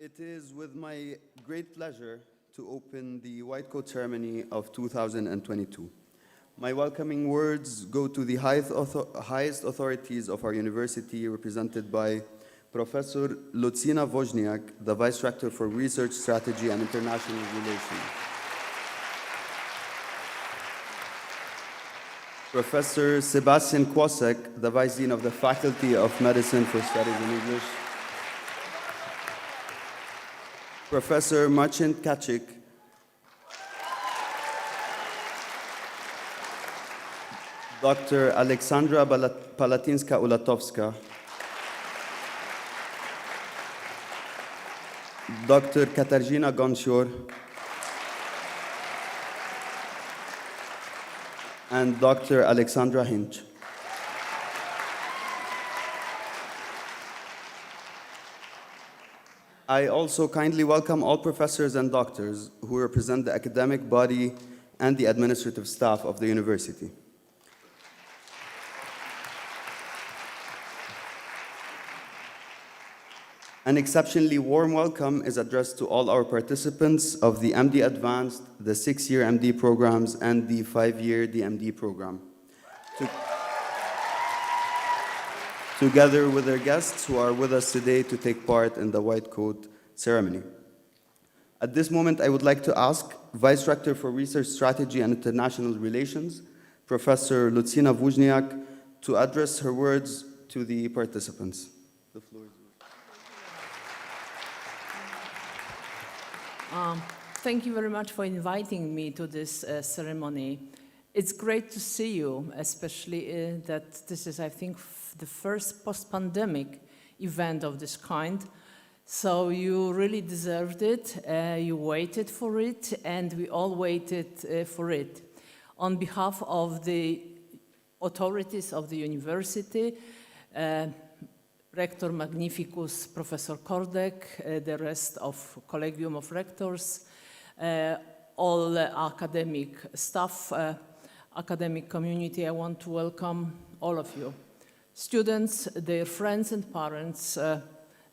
It is with my great pleasure to open the White Coat Ceremony of 2022. My welcoming words go to the highest authorities of our university, represented by Professor Lucyna Wozniak, the Vice Rector for Research Strategy and International Relations. Professor Sebastian Kwasek, the Vice Dean of the Faculty of Medicine for Studies in English. Professor Marcin Kacik, Dr. Aleksandra Palatińska-Ulatowska, Dr. Katarzyna Gąsior, and Dr. Alexandra Hinch. I also kindly welcome all professors and doctors who represent the academic body and the administrative staff of the university. An exceptionally warm welcome is addressed to all our participants of the MD Advanced, the 6-year MD programs, and the 5-year DMD program, together with their guests who are with us today to take part in the White Coat Ceremony. At this moment, I would like to ask Vice Rector for Research Strategy and International Relations, Professor Lucyna Wozniak, to address her words to the participants. The floor is yours. Thank you very much for inviting me to this ceremony. It's great to see you, especially that this is, I think, the first post-pandemic event of this kind. So you really deserved it, you waited for it, and we all waited for it. On behalf of the authorities of the university, Rector Magnificus, Professor Kordek, the rest of Collegium of Rectors, all academic staff, academic community, I want to welcome all of you. Students, their friends and parents,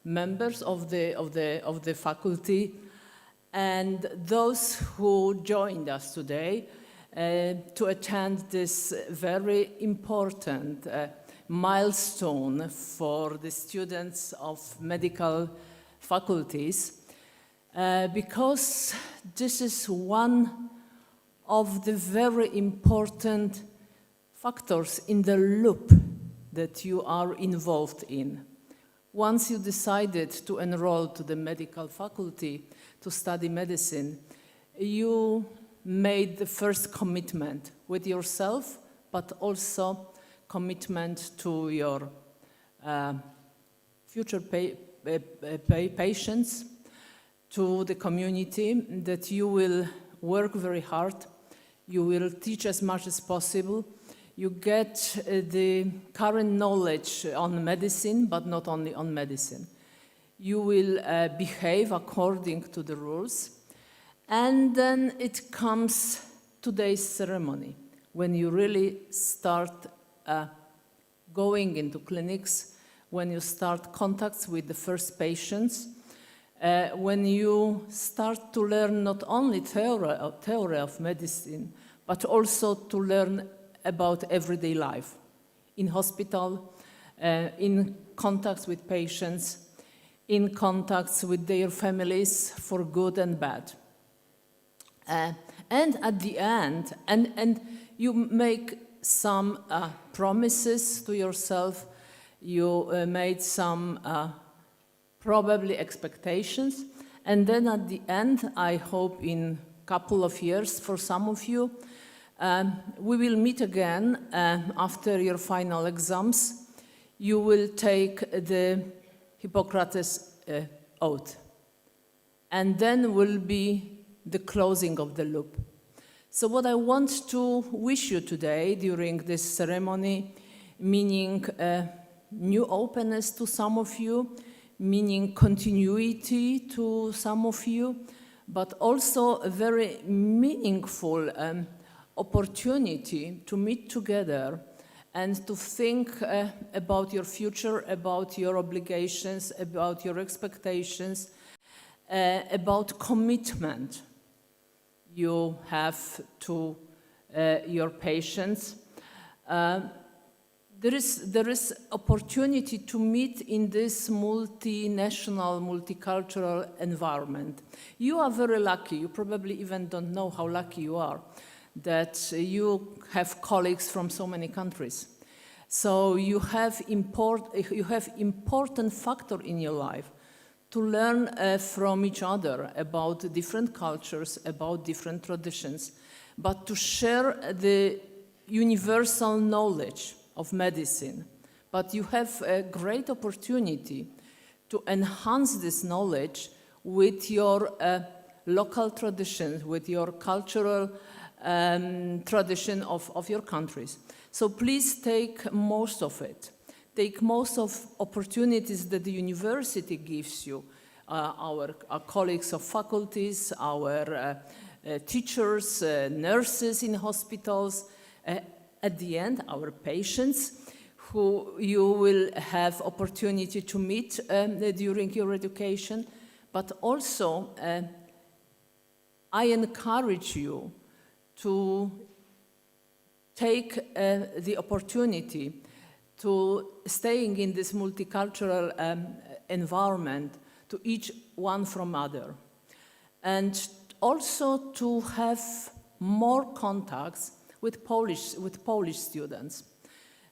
members of the faculty, and those who joined us today to attend this very important milestone for the students of medical faculties, because this is one of the very important factors in the loop that you are involved in. Once you decided to enroll to the medical faculty to study medicine, you made the first commitment with yourself, but also commitment to your future patients, to the community, that you will work very hard, you will teach as much as possible, you get the current knowledge on medicine, but not only on medicine. You will behave according to the rules, and then it comes today's ceremony, when you really start going into clinics, when you start contacts with the first patients, when you start to learn not only theory of medicine, but also to learn about everyday life in hospital, in contacts with patients, in contacts with their families for good and bad. And at the end, and you make some promises to yourself, you made some probably expectations, and then at the end, I hope in a couple of years for some of you, we will meet again after your final exams. You will take the Hippocrates oath, and then will be the closing of the loop. So what I want to wish you today during this ceremony, meaning new openness to some of you, meaning continuity to some of you, but also a very meaningful opportunity to meet together and to think about your future, about your obligations, about your expectations, about commitment you have to your patients. There is opportunity to meet in this multinational, multicultural environment. You are very lucky. You probably even don't know how lucky you are that you have colleagues from so many countries. So you have important factor in your life to learn from each other about different cultures, about different traditions, but to share the universal knowledge of medicine. But you have a great opportunity to enhance this knowledge with your local traditions, with your cultural tradition of your countries. So please take most of it. Take most of opportunities that the university gives you, our colleagues of faculties, our teachers, nurses in hospitals, at the end, our patients, who you will have opportunity to meet during your education. But also, I encourage you to take the opportunity to staying in this multicultural environment to each one from other. And also to have more contacts with Polish students.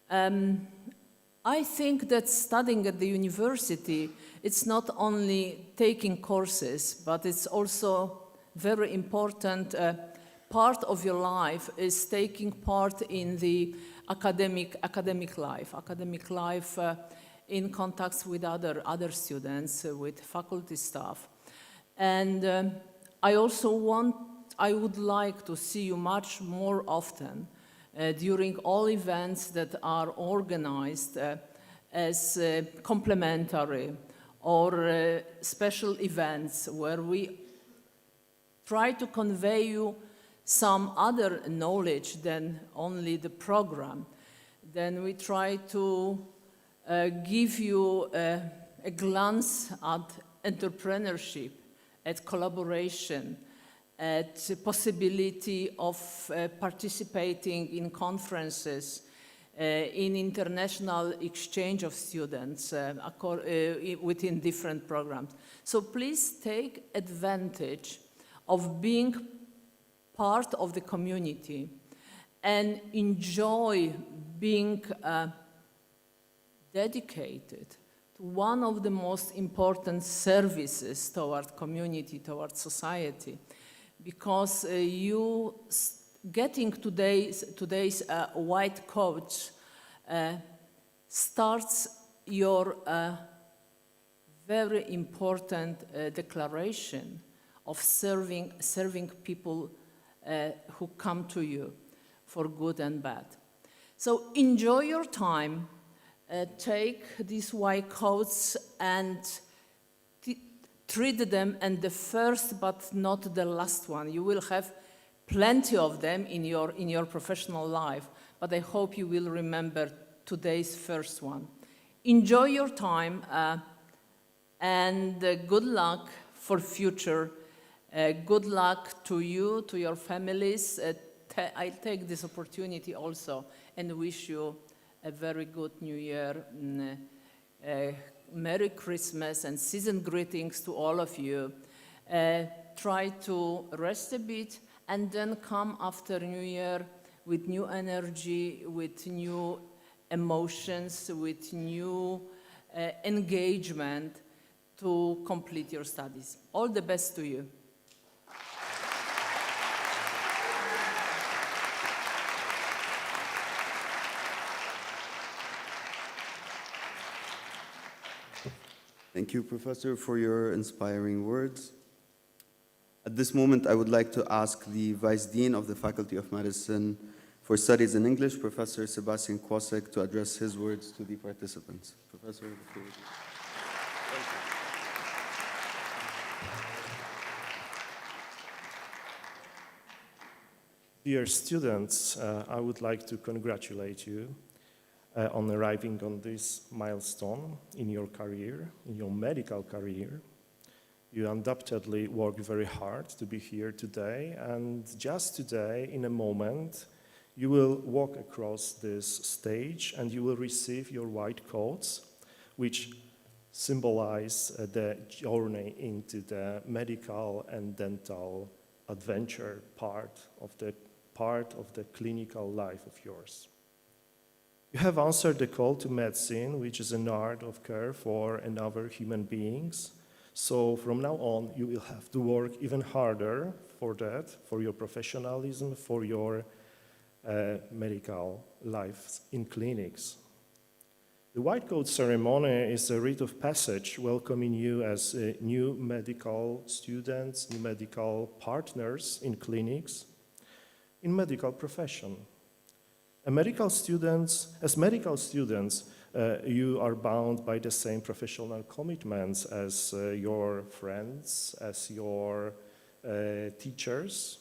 I think that studying at the university, it's not only taking courses, but it's also very important part of your life is taking part in the academic life in contacts with other students, with faculty staff. And I would like to see you much more often during all events that are organized as complementary or special events where we try to convey you some other knowledge than only the program. Then we try to give you a glance at entrepreneurship, at collaboration, at the possibility of participating in conferences, in international exchange of students within different programs. So please take advantage of being part of the community and enjoy being dedicated to one of the most important services toward community, toward society, because you getting today's white coat starts your very important declaration of serving people who come to you for good and bad. So enjoy your time, take these white coats and treat them as the first but not the last one. You will have plenty of them in your professional life, but I hope you will remember today's first one. Enjoy your time and good luck for future. Good luck to you, to your families. I take this opportunity also and wish you a very good New Year. Merry Christmas and season greetings to all of you. Try to rest a bit and then come after New Year with new energy, with new emotions, with new engagement to complete your studies. All the best to you. Thank you, Professor, for your inspiring words. At this moment, I would like to ask the Vice Dean of the Faculty of Medicine for Studies in English, Professor Sebastian Kwasek, to address his words to the participants. Professor, the floor is yours. Dear students, I would like to congratulate you on arriving on this milestone in your career, in your medical career. You undoubtedly worked very hard to be here today, and just today, in a moment, you will walk across this stage and you will receive your white coats, which symbolize the journey into the medical and dental adventure part of the clinical life of yours. You have answered the call to medicine, which is an art of care for another human beings. So from now on, you will have to work even harder for that, for your professionalism, for your medical life in clinics. The white coat ceremony is a rite of passage welcoming you as new medical students, new medical partners in clinics, in medical profession. As medical students, you are bound by the same professional commitments as your friends, as your teachers.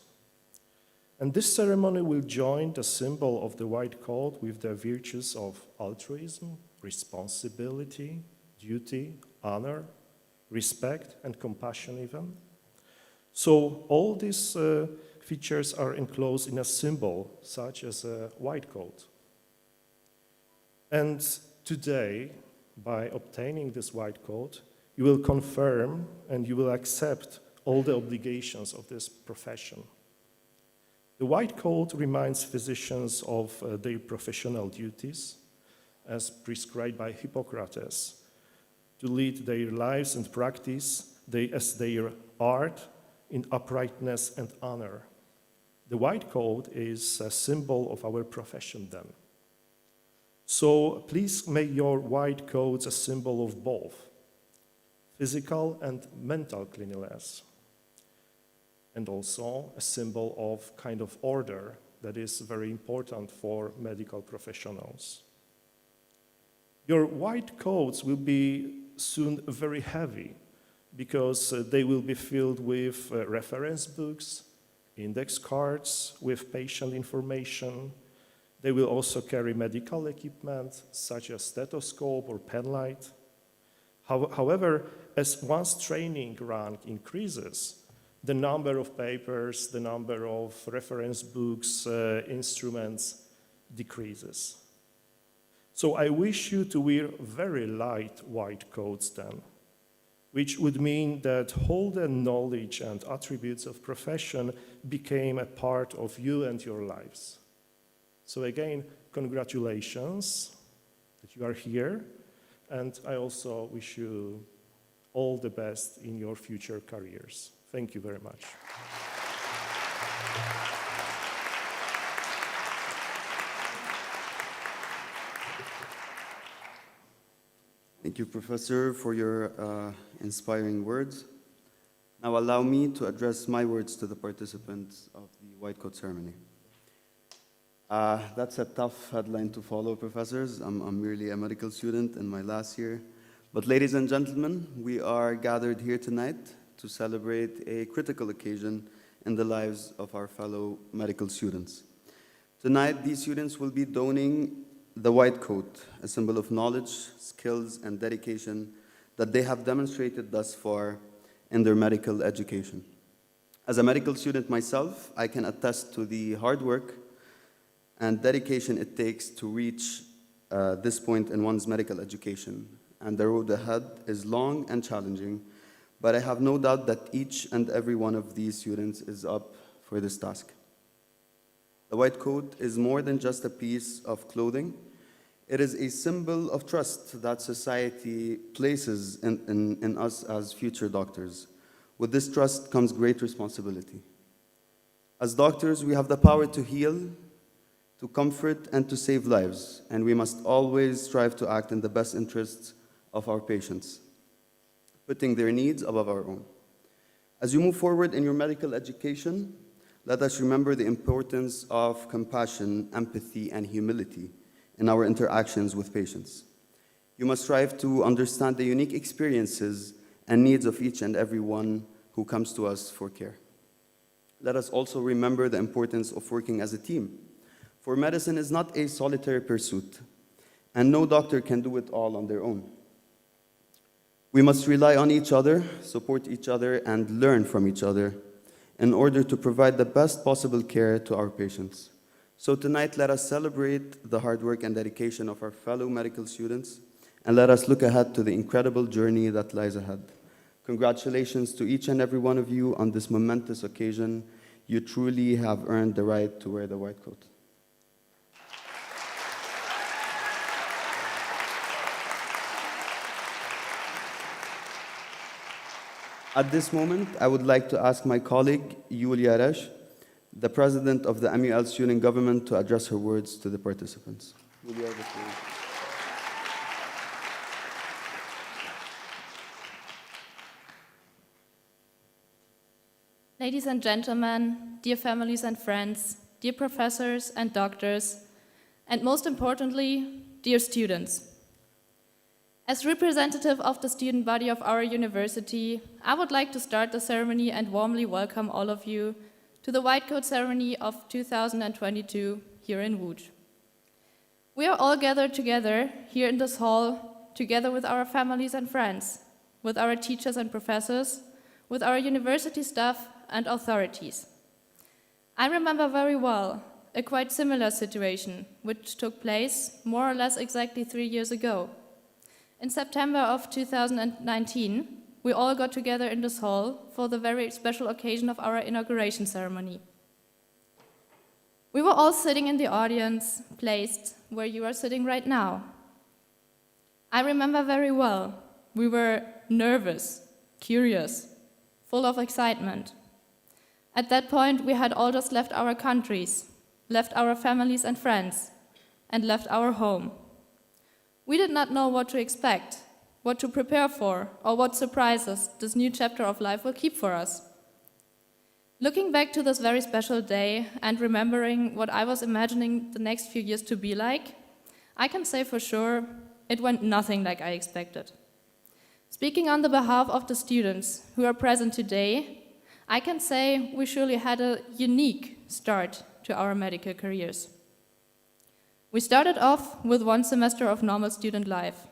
And this ceremony will join the symbol of the white coat with the virtues of altruism, responsibility, duty, honor, respect, and compassion even. So all these features are enclosed in a symbol such as a white coat. And today, by obtaining this white coat, you will confirm and you will accept all the obligations of this profession. The white coat reminds physicians of their professional duties as prescribed by Hippocrates to lead their lives and practice as their art in uprightness and honor. The white coat is a symbol of our profession then. So please make your white coats a symbol of both physical and mental cleanliness, and also a symbol of kind of order that is very important for medical professionals. Your white coats will be soon very heavy because they will be filled with reference books, index cards with patient information. They will also carry medical equipment such as stethoscope or pen light. However, as one's training rank increases, the number of papers, the number of reference books, instruments decreases. So I wish you to wear very light white coats then, which would mean that all the knowledge and attributes of profession became a part of you and your lives. So again, congratulations that you are here, and I also wish you all the best in your future careers. Thank you very much. Thank you, Professor, for your inspiring words. Now allow me to address my words to the participants of the white coat ceremony. That's a tough headline to follow, professors. I'm merely a medical student in my last year. But ladies and gentlemen, we are gathered here tonight to celebrate a critical occasion in the lives of our fellow medical students. Tonight, these students will be donning the white coat, a symbol of knowledge, skills, and dedication that they have demonstrated thus far in their medical education. As a medical student myself, I can attest to the hard work and dedication it takes to reach this point in one's medical education. And the road ahead is long and challenging, but I have no doubt that each and every one of these students is up for this task. The white coat is more than just a piece of clothing. It is a symbol of trust that society places in us as future doctors. With this trust comes great responsibility. As doctors, we have the power to heal, to comfort, and to save lives, and we must always strive to act in the best interests of our patients, putting their needs above our own. As you move forward in your medical education, let us remember the importance of compassion, empathy, and humility in our interactions with patients. You must strive to understand the unique experiences and needs of each and every one who comes to us for care. Let us also remember the importance of working as a team, for medicine is not a solitary pursuit, and no doctor can do it all on their own. We must rely on each other, support each other, and learn from each other in order to provide the best possible care to our patients. So tonight, let us celebrate the hard work and dedication of our fellow medical students, and let us look ahead to the incredible journey that lies ahead. Congratulations to each and every one of you on this momentous occasion. You truly have earned the right to wear the white coat. At this moment, I would like to ask my colleague, Yulia Resh, the president of the MUL student government, to address her words to the participants. Yulia, the floor. Ladies and gentlemen, dear families and friends, dear professors and doctors, and most importantly, dear students. As representative of the student body of our university, I would like to start the ceremony and warmly welcome all of you to the White Coat Ceremony of 2022 here in Łódź. We are all gathered together here in this hall, together with our families and friends, with our teachers and professors, with our university staff and authorities. I remember very well a quite similar situation which took place more or less exactly 3 years ago. In September of 2019, we all got together in this hall for the very special occasion of our inauguration ceremony. We were all sitting in the audience, placed where you are sitting right now. I remember very well, we were nervous, curious, full of excitement. At that point, we had all just left our countries, left our families and friends, and left our home. We did not know what to expect, what to prepare for, or what surprises this new chapter of life will keep for us. Looking back to this very special day and remembering what I was imagining the next few years to be like, I can say for sure it went nothing like I expected. Speaking on the behalf of the students who are present today, I can say we surely had a unique start to our medical careers. We started off with 1 semester of normal student life.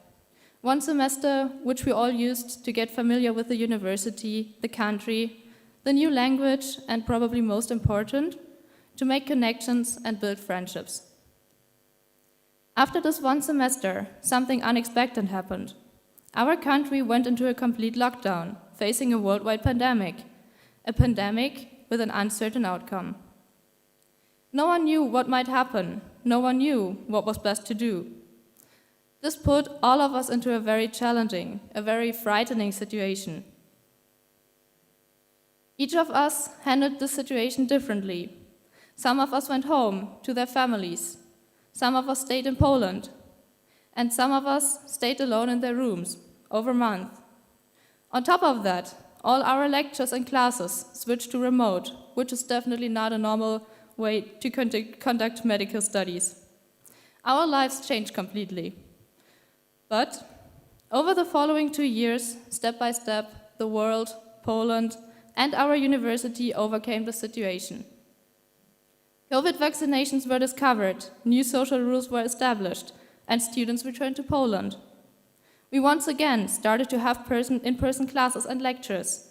1 semester which we all used to get familiar with the university, the country, the new language, and probably most important, to make connections and build friendships. After this 1 semester, something unexpected happened. Our country went into a complete lockdown, facing a worldwide pandemic, a pandemic with an uncertain outcome. No one knew what might happen. No one knew what was best to do. This put all of us into a very challenging, a very frightening situation. Each of us handled this situation differently. Some of us went home to their families. Some of us stayed in Poland. And some of us stayed alone in their rooms over a month. On top of that, all our lectures and classes switched to remote, which is definitely not a normal way to conduct medical studies. Our lives changed completely. But over the following 2 years, step by step, the world, Poland, and our university overcame the situation. COVID vaccinations were discovered, new social rules were established, and students returned to Poland. We once again started to have in-person classes and lectures,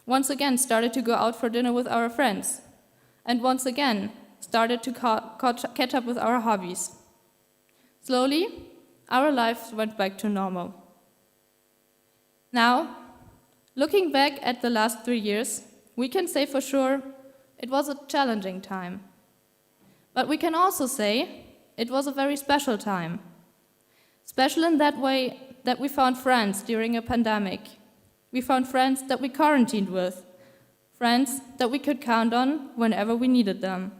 once again started to go out for dinner with our friends, and once again started to catch up with our hobbies. Slowly, our lives went back to normal. Now, looking back at the last 3 years, we can say for sure it was a challenging time. But we can also say it was a very special time. Special in that way that we found friends during a pandemic. We found friends that we quarantined with, friends that we could count on whenever we needed them.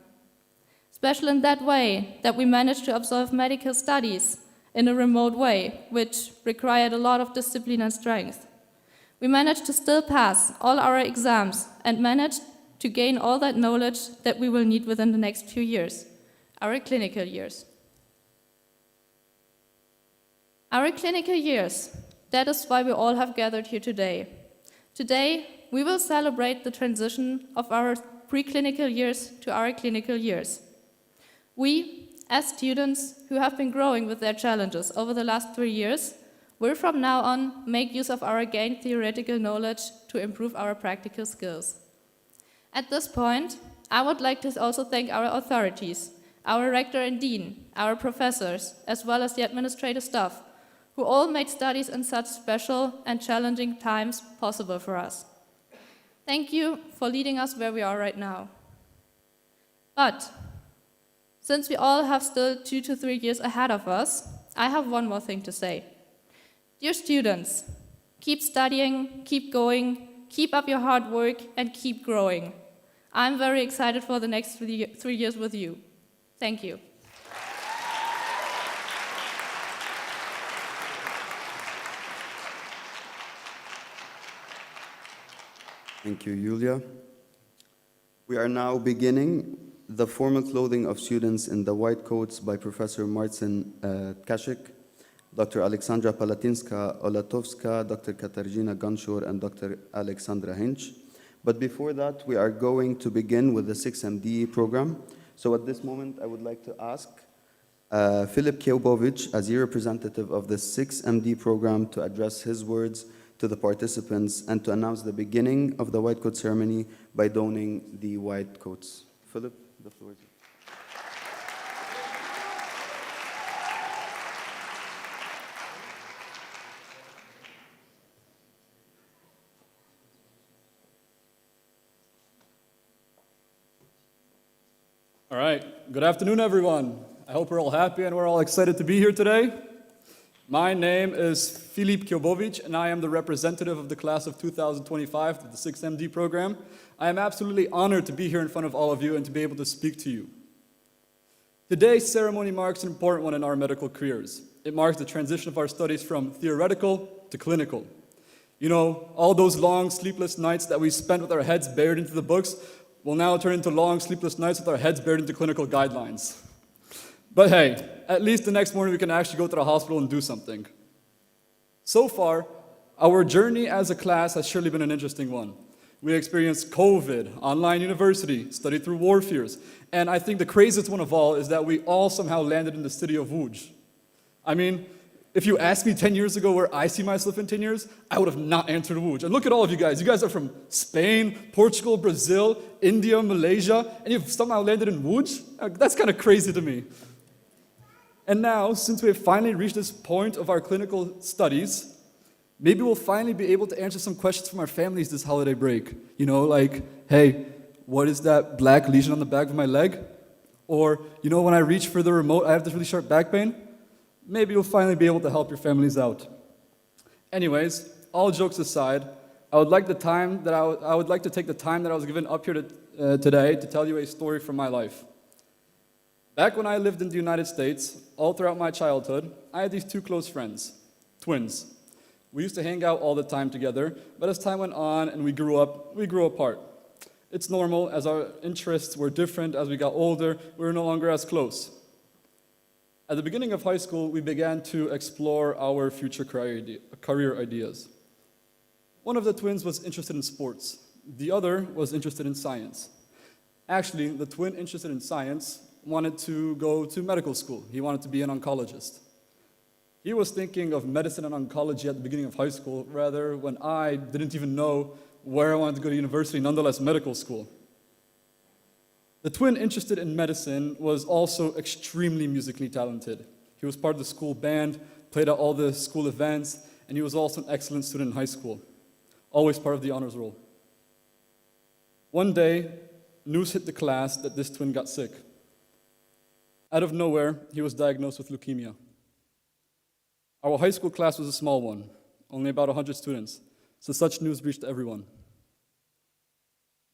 Special in that way that we managed to absolve medical studies in a remote way, which required a lot of discipline and strength. We managed to still pass all our exams and managed to gain all that knowledge that we will need within the next few years, our clinical years. Our clinical years, that is why we all have gathered here today. Today, we will celebrate the transition of our preclinical years to our clinical years. We, as students who have been growing with their challenges over the last 3 years, will from now on make use of our gained theoretical knowledge to improve our practical skills. At this point, I would like to also thank our authorities, our rector and dean, our professors, as well as the administrative staff, who all made studies in such special and challenging times possible for us. Thank you for leading us where we are right now. But since we all have still 2 to 3 years ahead of us, I have one more thing to say. Dear students, keep studying, keep going, keep up your hard work, and keep growing. I'm very excited for the next 3 years with you. Thank you. Thank you, Julia. We are now beginning the formal clothing of students in the white coats by Professor Marcin Kaszek, Dr. Alexandra Palatinska-Olatovska, Dr. Katarzyna Ganshur, and Dr. Alexandra Hinch. But before that, we are going to begin with the 6MD program. So at this moment, I would like to ask Filip Kiełbowicz, as the representative of the 6MD program, to address his words to the participants and to announce the beginning of the white coat ceremony by donning the white coats. Philip, the floor is yours. All right, good afternoon, everyone. I hope we're all happy and we're all excited to be here today. My name is Filip Kiełbowicz, and I am the representative of the class of 2025 to the 6MD program. I am absolutely honored to be here in front of all of you and to be able to speak to you. Today's ceremony marks an important one in our medical careers. It marks the transition of our studies from theoretical to clinical. You know, all those long sleepless nights that we spent with our heads buried into the books will now turn into long sleepless nights with our heads buried into clinical guidelines. But hey, at least the next morning we can actually go to the hospital and do something. So far, our journey as a class has surely been an interesting one. We experienced COVID, online university, studied through war fears, and I think the craziest one of all is that we all somehow landed in the city of Łódź. I mean, if you asked me 10 years ago where I see myself in 10 years, I would have not answered Łódź. And look at all of you guys. You guys are from Spain, Portugal, Brazil, India, Malaysia, and you've somehow landed in Łódź? That's kind of crazy to me. And now, since we have finally reached this point of our clinical studies, maybe we'll finally be able to answer some questions from our families this holiday break. You know, like, hey, what is that black lesion on the back of my leg? Or, you know, when I reach for the remote, I have this really sharp back pain? Maybe you'll finally be able to help your families out. Anyways, all jokes aside, I would like to take the time that I was given up here today to tell you a story from my life. Back when I lived in the United States, all throughout my childhood, I had these two close friends, twins. We used to hang out all the time together, but as time went on and we grew apart. It's normal, as our interests were different as we got older, we were no longer as close. At the beginning of high school, we began to explore our future career ideas. One of the twins was interested in sports. The other was interested in science. Actually, the twin interested in science wanted to go to medical school. He wanted to be an oncologist. He was thinking of medicine and oncology at the beginning of high school, rather when I didn't even know where I wanted to go to university, nonetheless medical school. The twin interested in medicine was also extremely musically talented. He was part of the school band, played at all the school events, and he was also an excellent student in high school, always part of the honors roll. One day, news hit the class that this twin got sick. Out of nowhere, he was diagnosed with leukemia. Our high school class was a small one, only about 100 students, so such news reached everyone.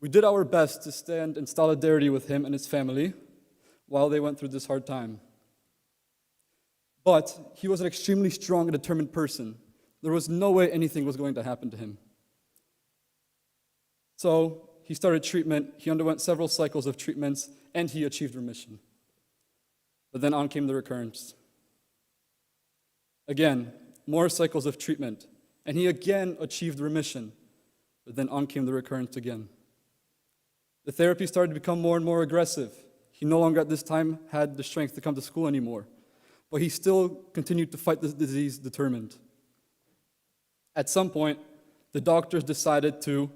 We did our best to stand in solidarity with him and his family while they went through this hard time. But he was an extremely strong and determined person. There was no way anything was going to happen to him. So he started treatment, he underwent several cycles of treatments, and he achieved remission. But then on came the recurrence. Again, more cycles of treatment, and he again achieved remission. But then on came the recurrence again. The therapy started to become more and more aggressive. He no longer at this time had the strength to come to school anymore, but he still continued to fight this disease determined. At some point, the doctors decided to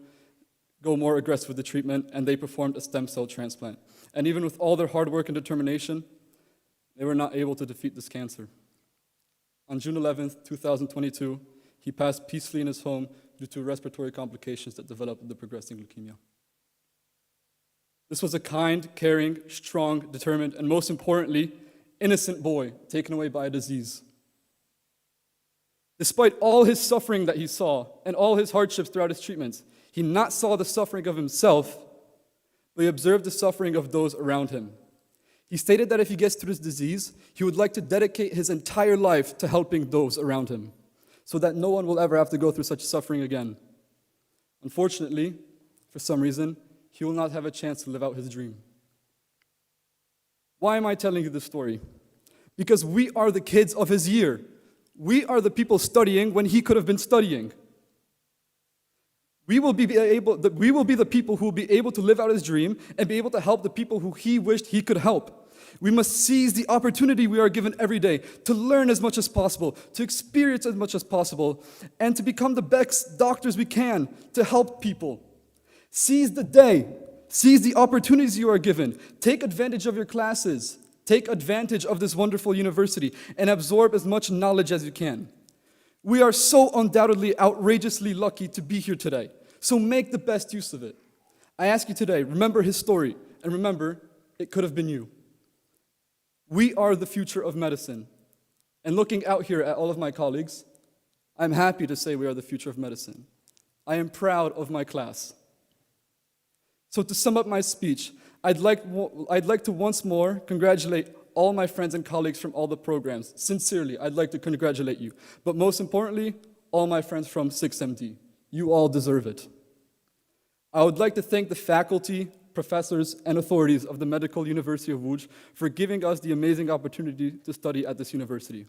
go more aggressive with the treatment, and they performed a stem cell transplant. And even with all their hard work and determination, they were not able to defeat this cancer. On June 11th, 2022, he passed peacefully in his home due to respiratory complications that developed with the progressing leukemia. This was a kind, caring, strong, determined, and most importantly, innocent boy taken away by a disease. Despite all his suffering that he saw and all his hardships throughout his treatments, he not saw the suffering of himself, but he observed the suffering of those around him. He stated that if he gets through this disease, he would like to dedicate his entire life to helping those around him, so that no one will ever have to go through such suffering again. Unfortunately, for some reason, he will not have a chance to live out his dream. Why am I telling you this story? Because we are the kids of his year. We are the people studying when he could have been studying. We will be the people who will be able to live out his dream and be able to help the people who he wished he could help. We must seize the opportunity we are given every day to learn as much as possible, to experience as much as possible, and to become the best doctors we can to help people. Seize the day. Seize the opportunities you are given. Take advantage of your classes. Take advantage of this wonderful university and absorb as much knowledge as you can. We are so undoubtedly outrageously lucky to be here today, so make the best use of it. I ask you today, remember his story, and remember, it could have been you. We are the future of medicine. And looking out here at all of my colleagues, I'm happy to say we are the future of medicine. I am proud of my class. So to sum up my speech, I'd like to once more congratulate all my friends and colleagues from all the programs. Sincerely, I'd like to congratulate you. But most importantly, all my friends from 6MD. You all deserve it. I would like to thank the faculty, professors, and authorities of the Medical University of Łódź for giving us the amazing opportunity to study at this university.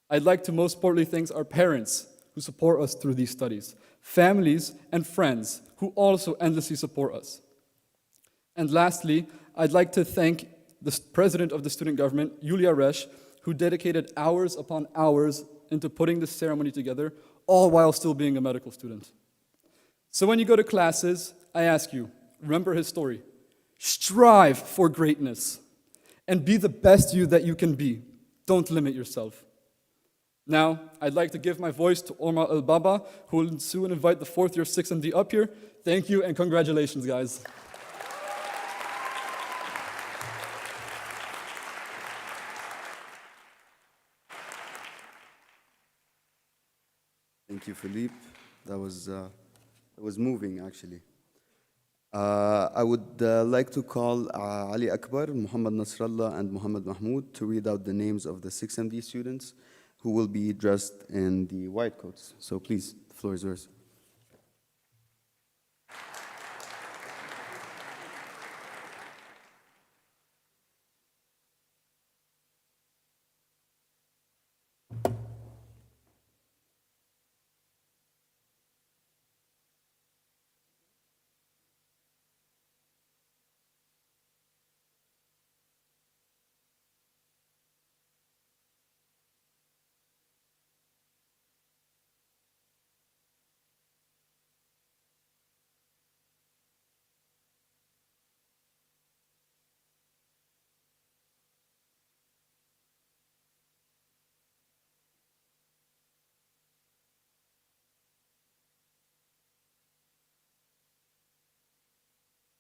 I'd like to most importantly thank our parents who support us through these studies, families and friends who also endlessly support us. And lastly, I'd like to thank the president of the student government, Julia Resch, who dedicated hours upon hours into putting this ceremony together, all while still being a medical student. So when you go to classes, I ask you, remember his story. Strive for greatness and be the best you that you can be. Don't limit yourself. Now, I'd like to give my voice to Omar Al-Baba, who will soon invite the fourth year 6MD up here. Thank you and congratulations, guys. Thank you, Philippe. That was moving, actually. I would like to call Ali Akbar, Muhammad Nasrallah, and Muhammad Mahmoud to read out the names of the 6MD students who will be dressed in the white coats. So please, the floor is yours.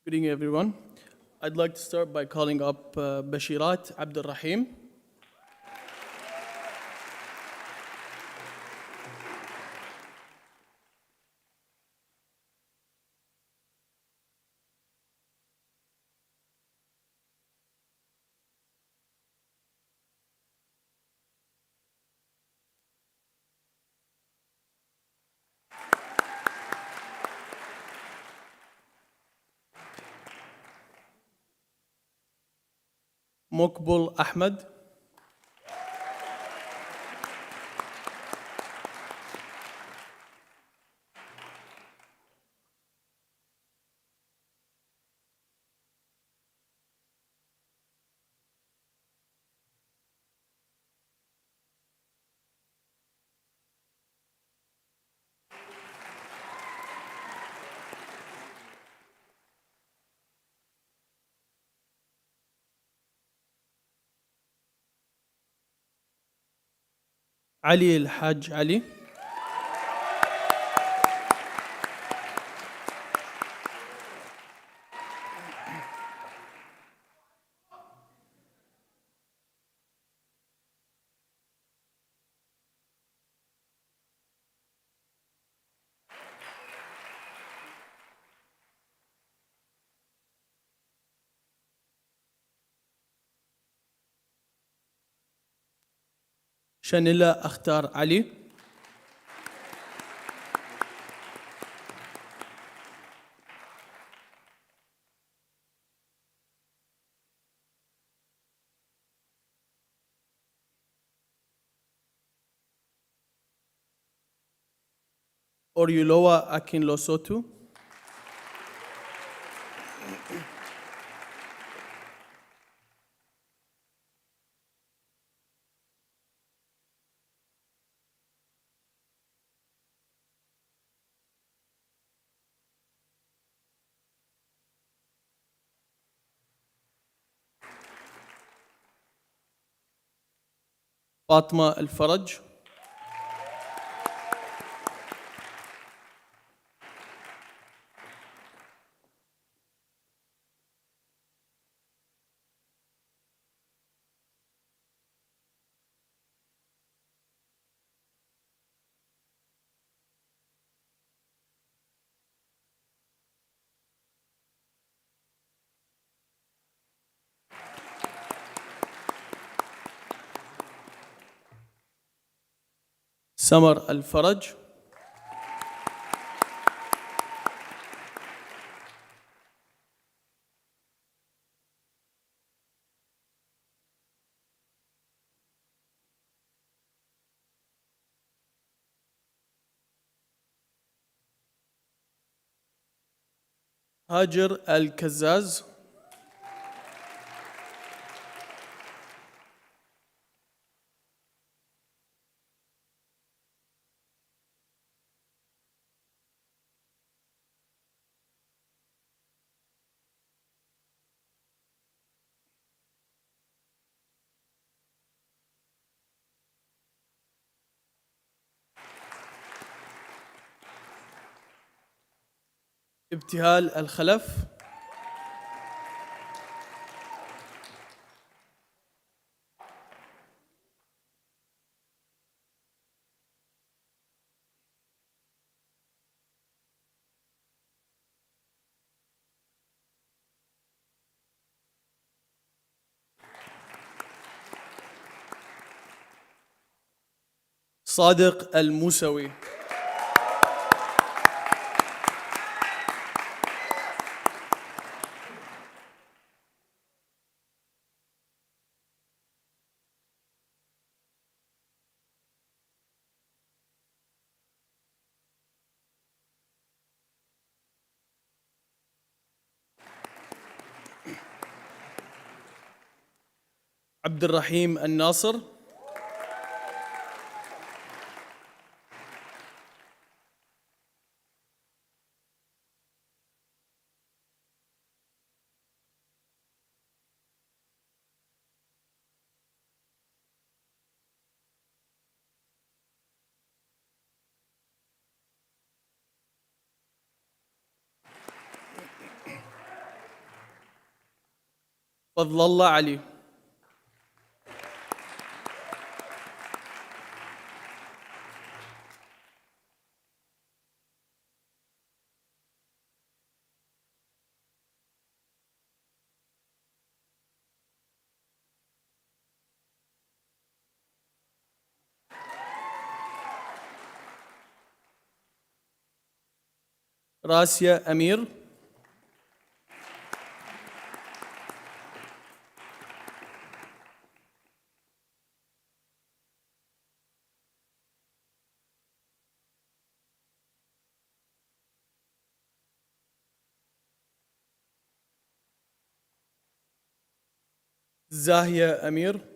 Good evening, everyone. I'd like to start by calling up Bashirat Abdul Rahim. Mokbul Ahmed. علي الحاج علي. شانيلا أختار علي. أوريولوا أكين لوسوتو. فاطمة الفرج. سمر الفرج. هاجر الكزاز. ابتهال الخلف. صادق الموسوي. عبد الرحيم الناصر. فضل الله علي. راسيا أمير. زاهية أمير.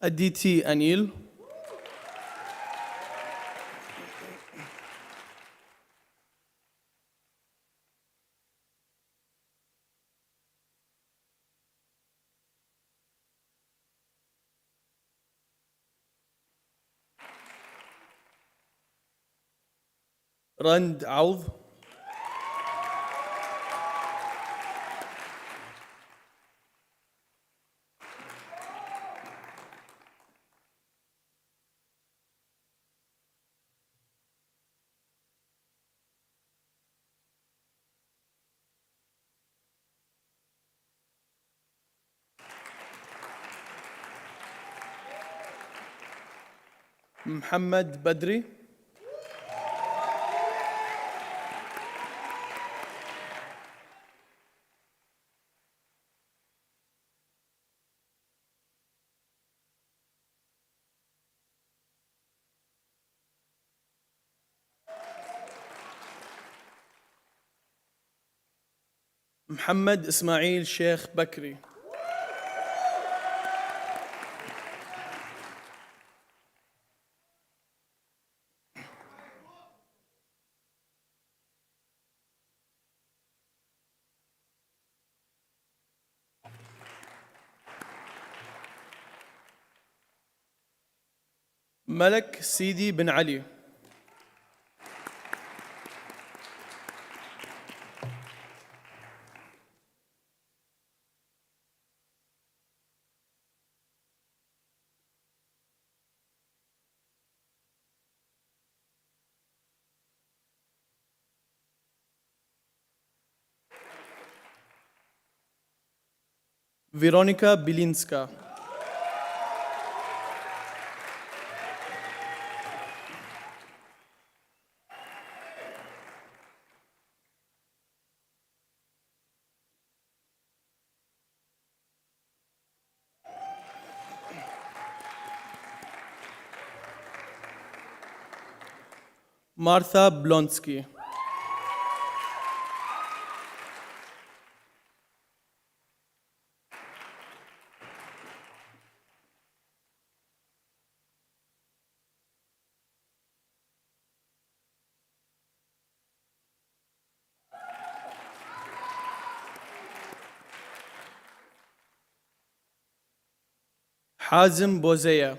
Aditi Anil, Rand Aoud, Muhammad Badri, Muhammad Ismail Sheikh Bakri, Malak Sidi bin Ali, Veronica Bilinska, Martha Blonsky, Hazim Bozea,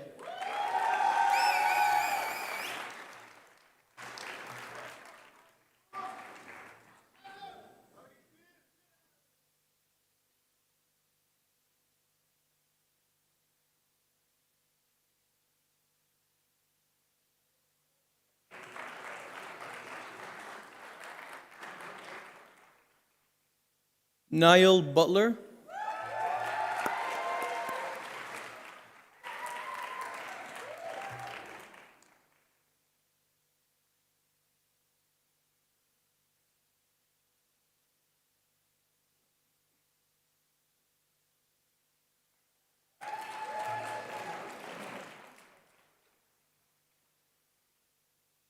Niall Butler,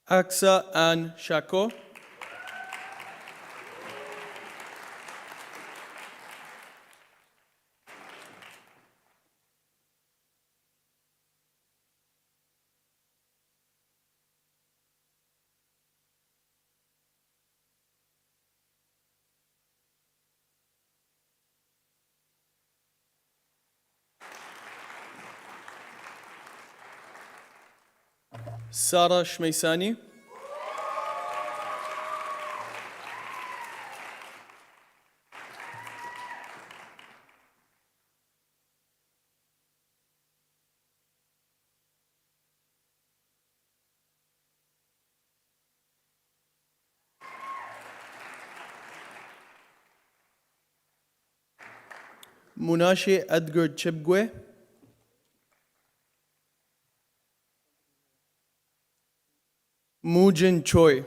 Aksa Ann Shako, Sarah Shmeisani, Munashe Edgar Chibgwe, Mujin Choi,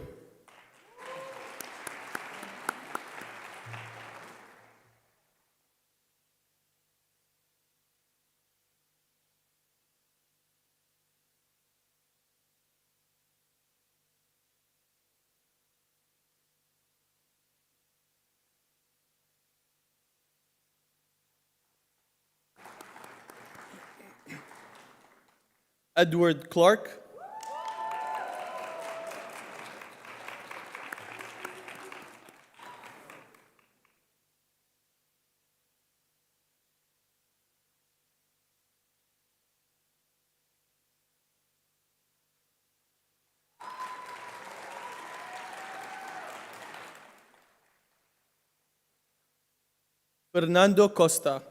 Edward Clark. Fernando Costa.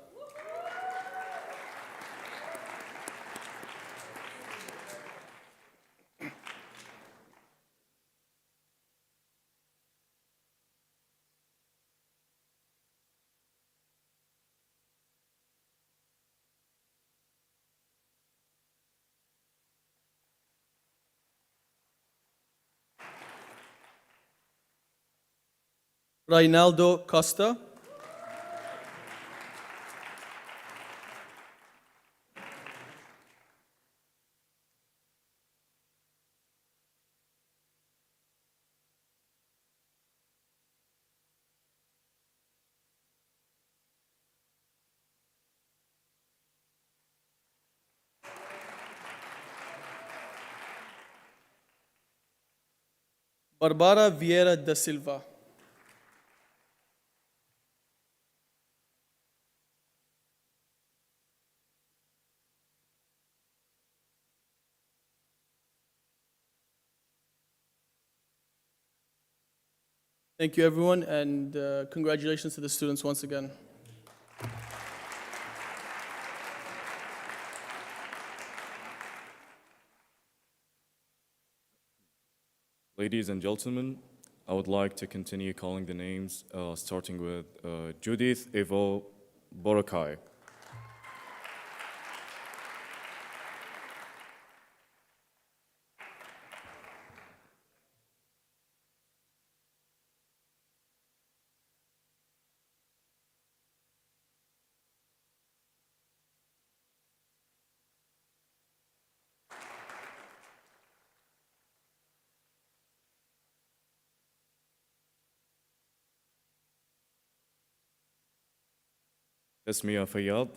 Reinaldo Costa. Barbara Vieira da Silva. Thank you, everyone, and congratulations to the students once again. Ladies and gentlemen, I would like to continue calling the names, starting with Judith Evo Borokai. Tasmia Fayyad.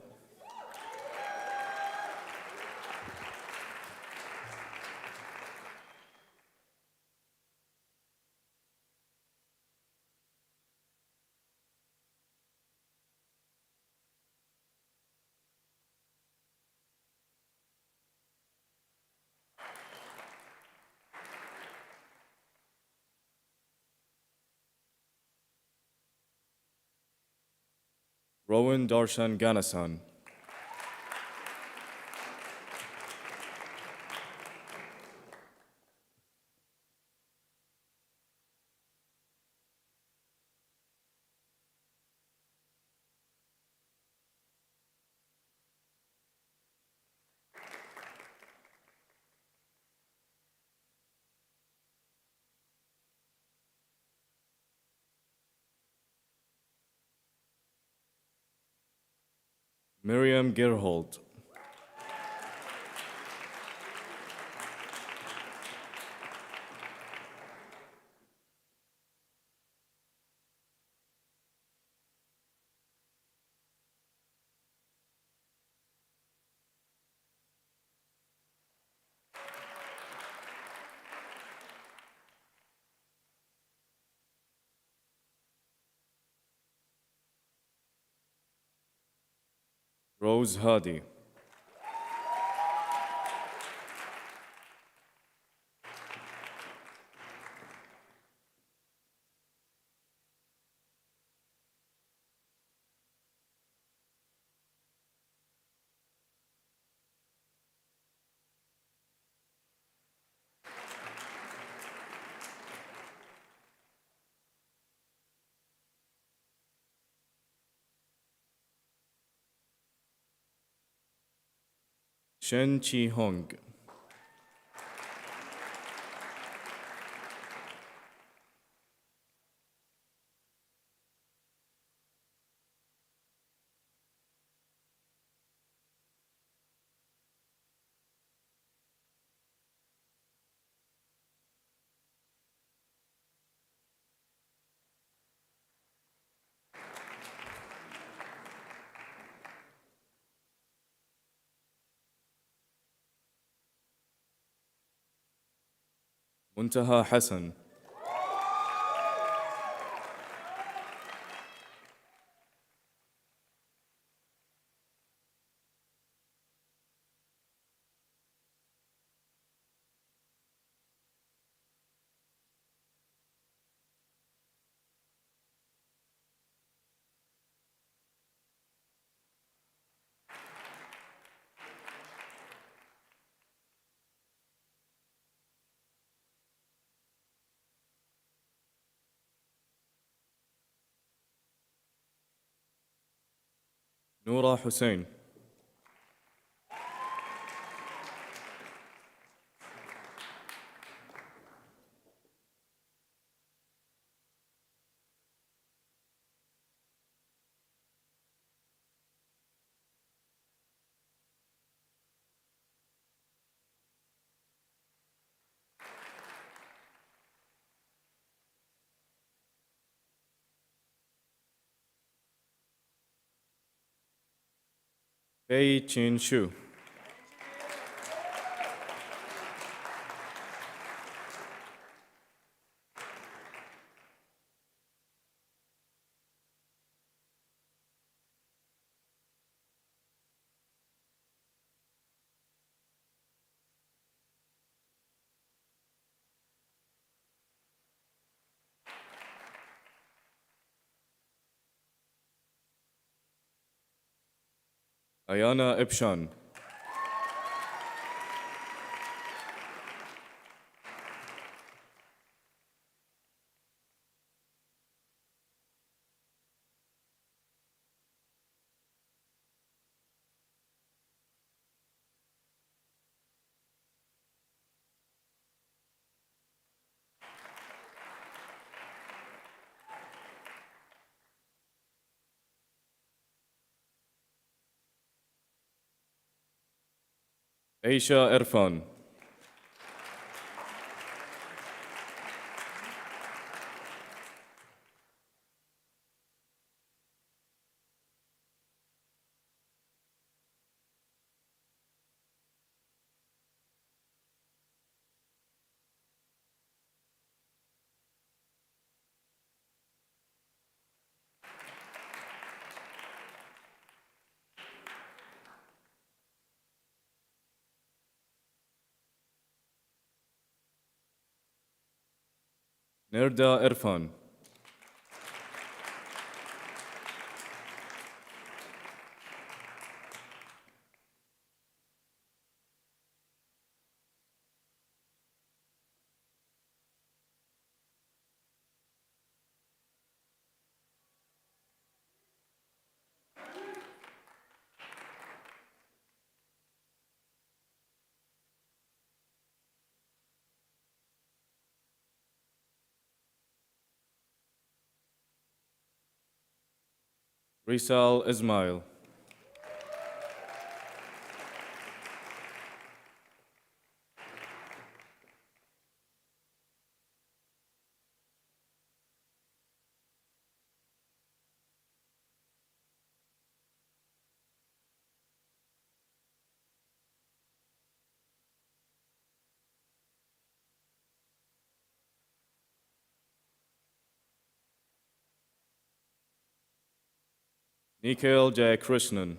Rowan Darshan Ganasan. Miriam Gerhold. Rose Hadi. Shen Chi Hong. Muntaha Hassan, Noura Hussein, Pei Chin Shu, Ayana Ibshan, Aisha Irfan, Nerda Irfan, Rizal Ismail, Nikhil Jayakrishnan,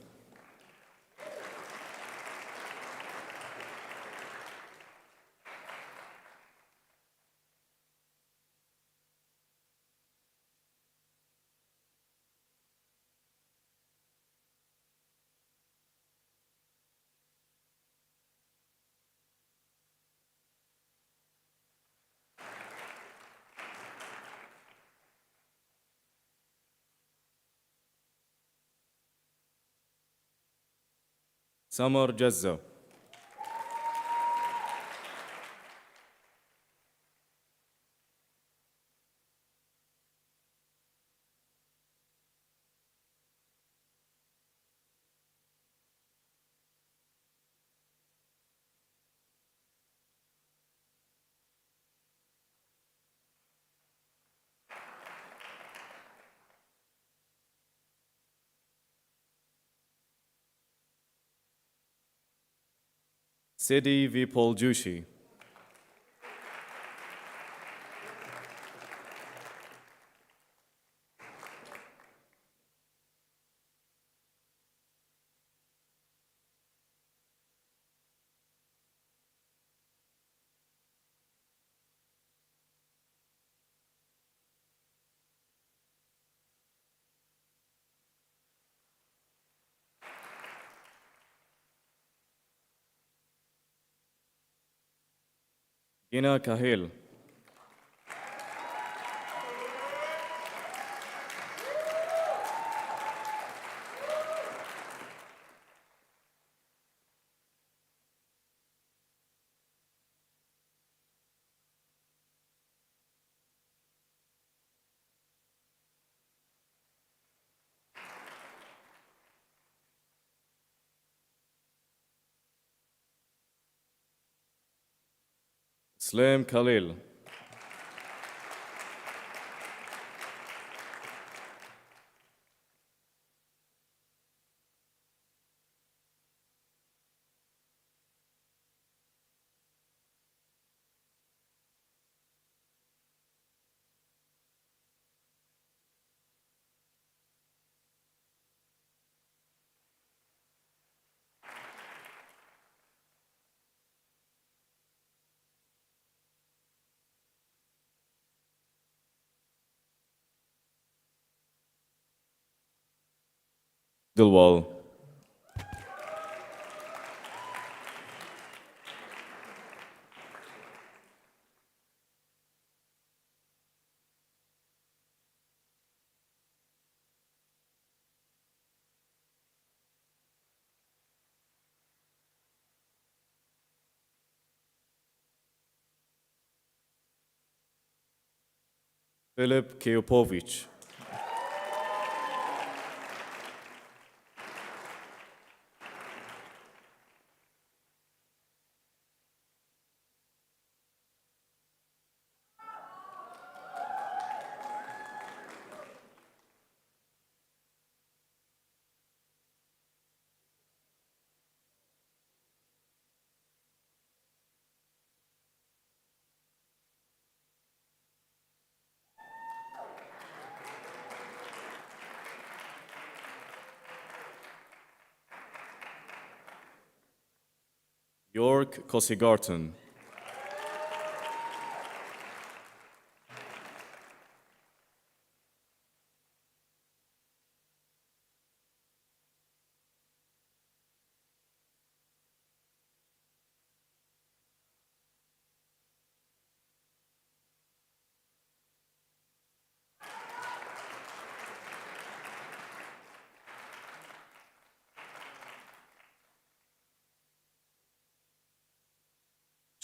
Samar Jazza, Siddhi Vipul Joshi, Ina Kahil, Slim Khalil, Dilwal, Filip Keopovich, York Kosigarten,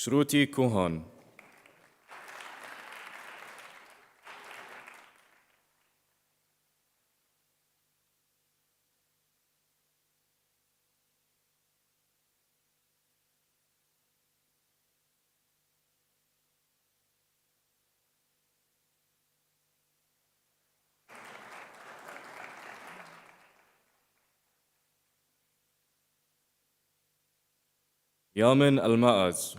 Shruti Kuhan, Yamin Almaaz,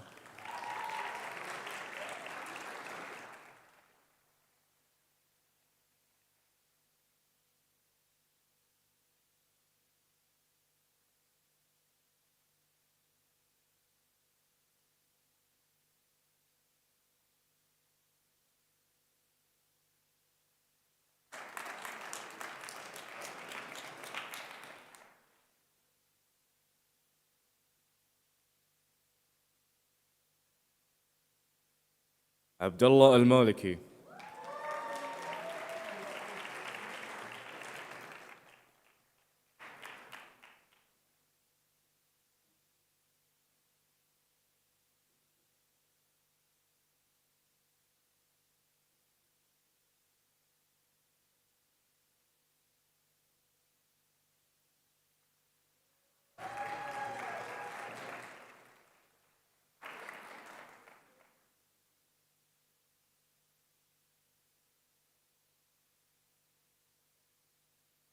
Abdullah Al-Maliki,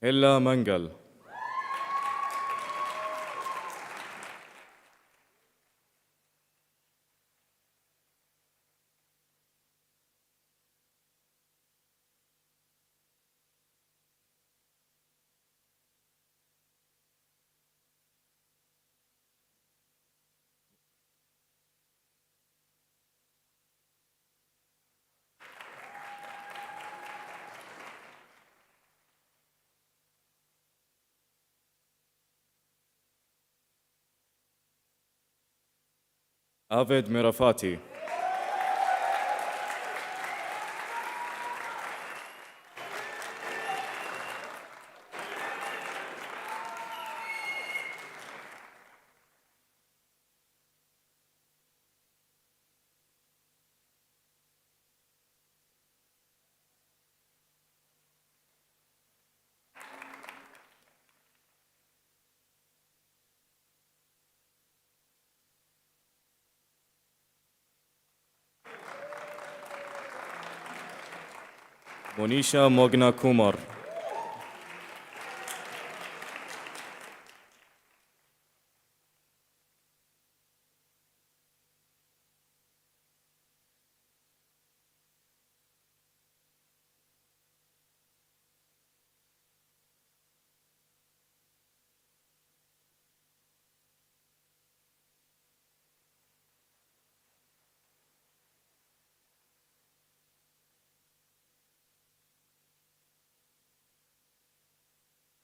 Hilla Mangal, Aved Mirafati, Monisha Mogna Kumar.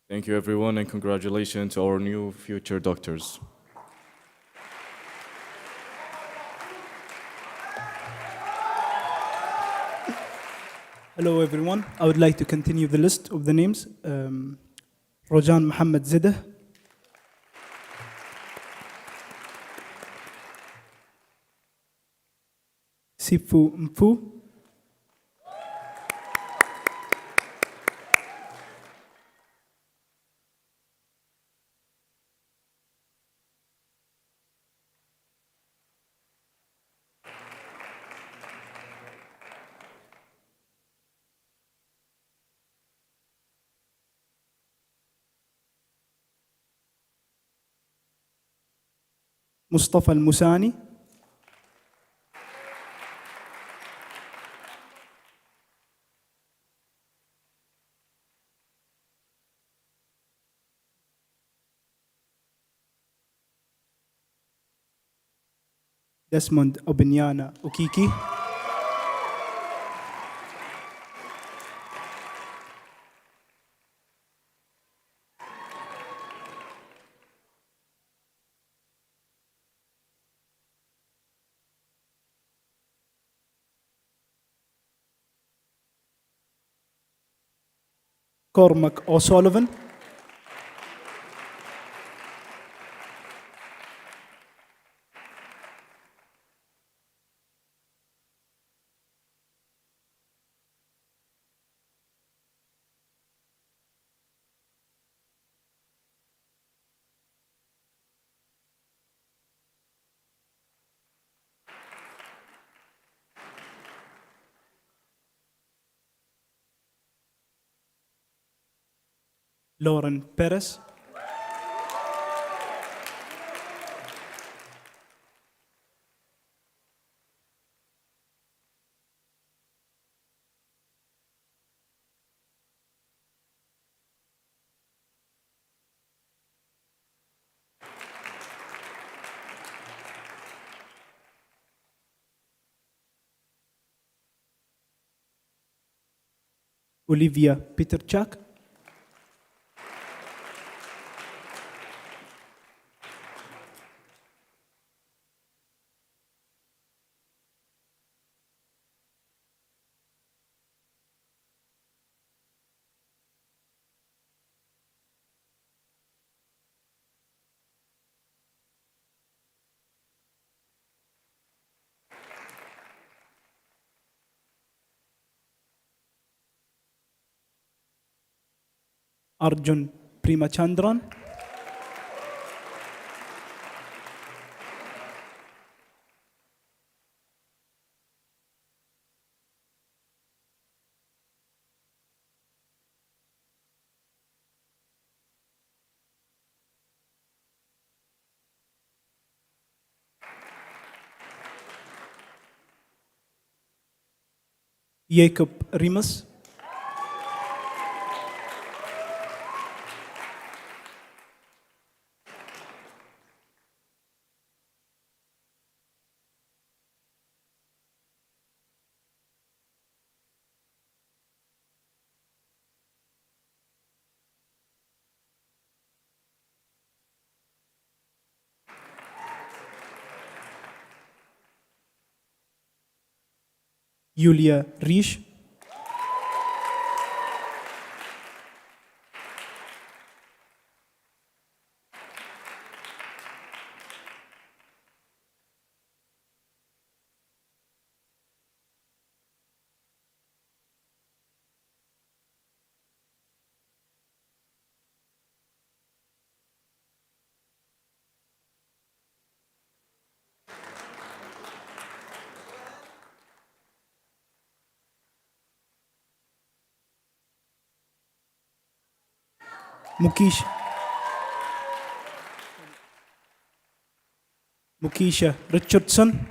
Thank you, everyone, and congratulations to our new future doctors. Hello, everyone. I would like to continue the list of the names. Rojan Mohammed Zidah, Sifu Mfu, Mustafa Al-Musani, Desmond Obinyana Okiki, Cormac O'Sullivan, Lauren Perez, Olivia Peterchak, Arjun Primachandran, Jacob Rimas, Yulia Rish, مكيش مكيشة ريتشاردسون.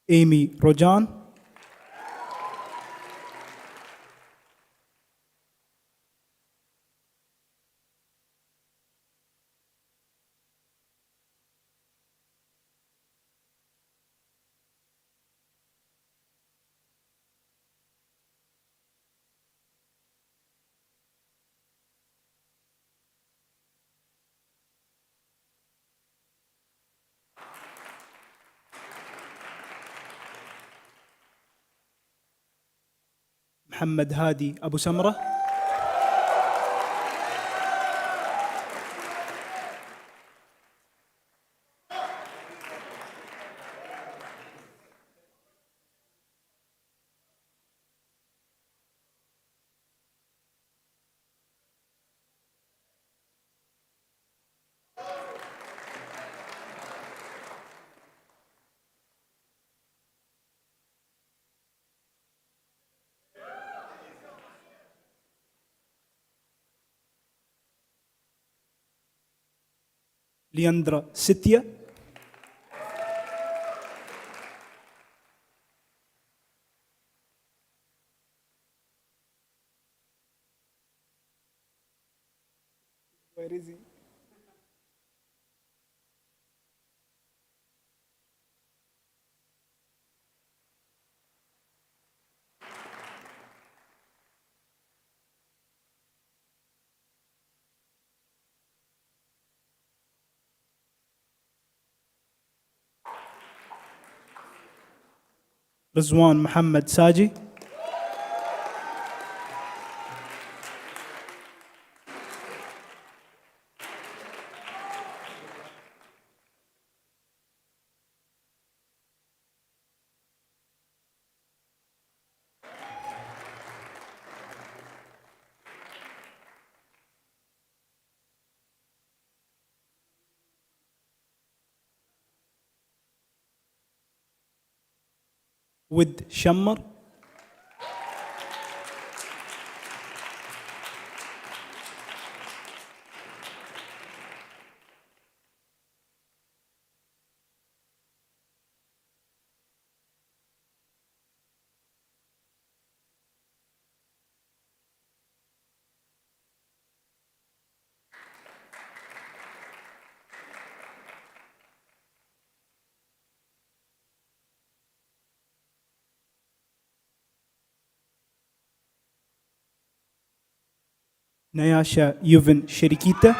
إيمي روجان. محمد هادي أبو سمرة. لياندرا ستيا. Where is he? رضوان محمد ساجي. ود شمر. نياشا يوفن شركيتا.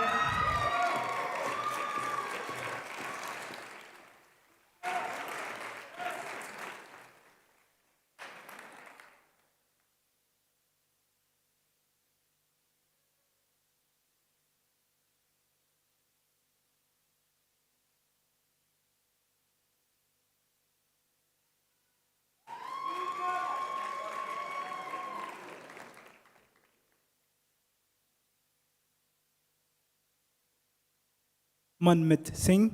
Manmeet Singh.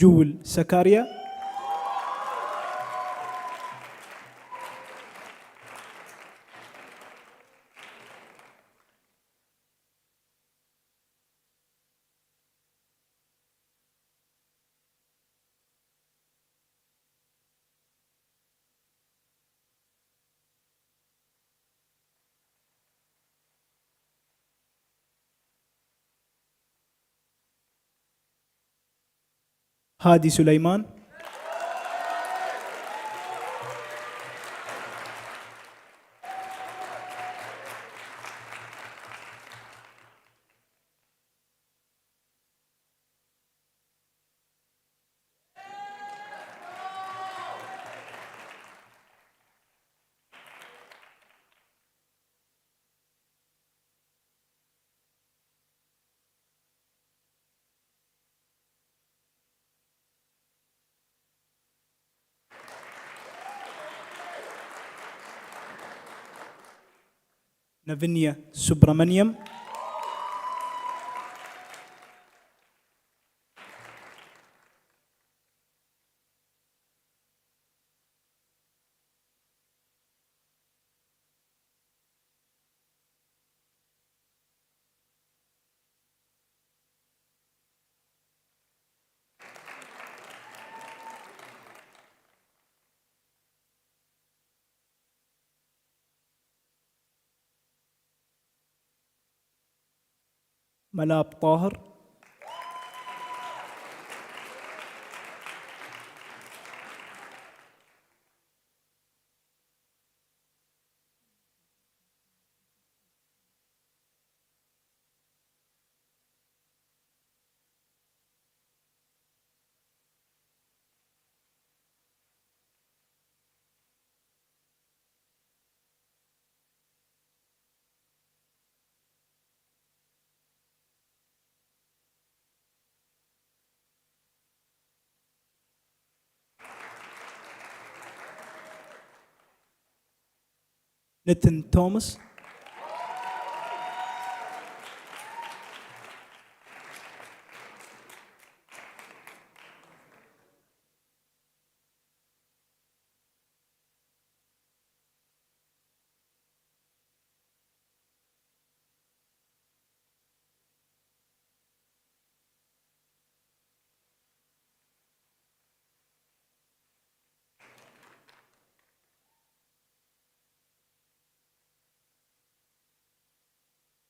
جول سكاريا. هادي سليمان. نافينيا سبرامانيام. ملاب طاهر. نتن توماس.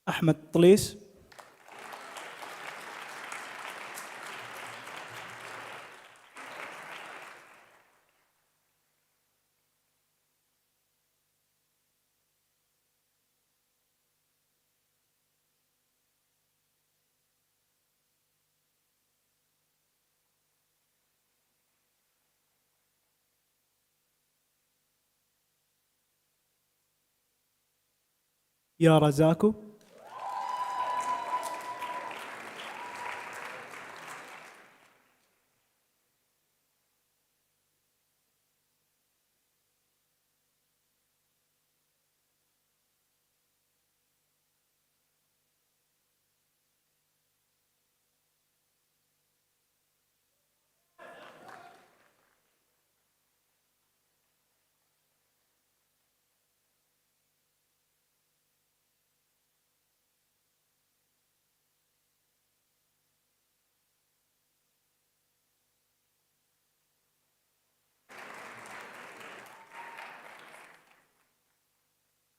أحمد طليس. يارا زاكو.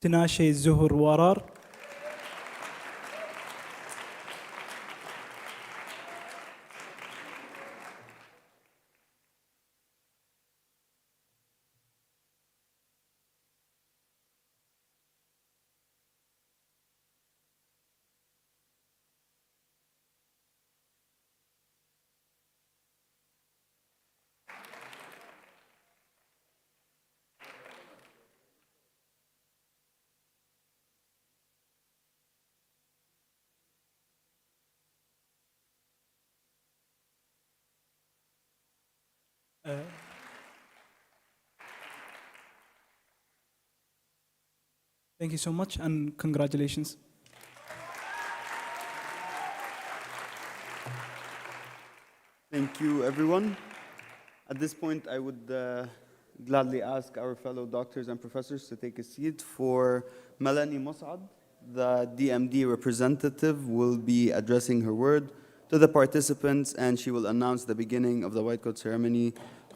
تناشي الزهر ورار. Thank you so much and congratulations. Thank you, everyone. At this point, I would gladly ask our fellow doctors and professors to take a seat. For Melanie Mosad, the DMD representative will be addressing her word to the participants, and she will announce the beginning of the white coat ceremony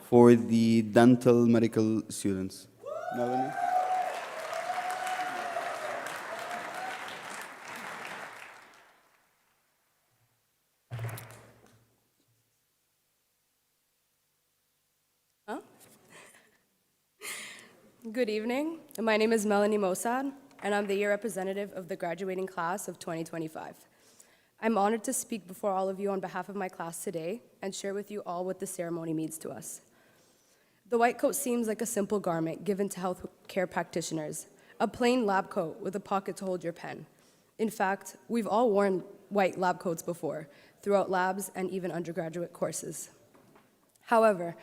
for the dental medical students. Melanie? Good evening. My name is Melanie Mossad, and I'm the year representative of the graduating class of 2025. I'm honored to speak before all of you on behalf of my class today and share with you all what this ceremony means to us. The white coat seems like a simple garment given to healthcare practitioners, a plain lab coat with a pocket to hold your pen. In fact, we've all worn white lab coats before, throughout labs and even undergraduate courses. However,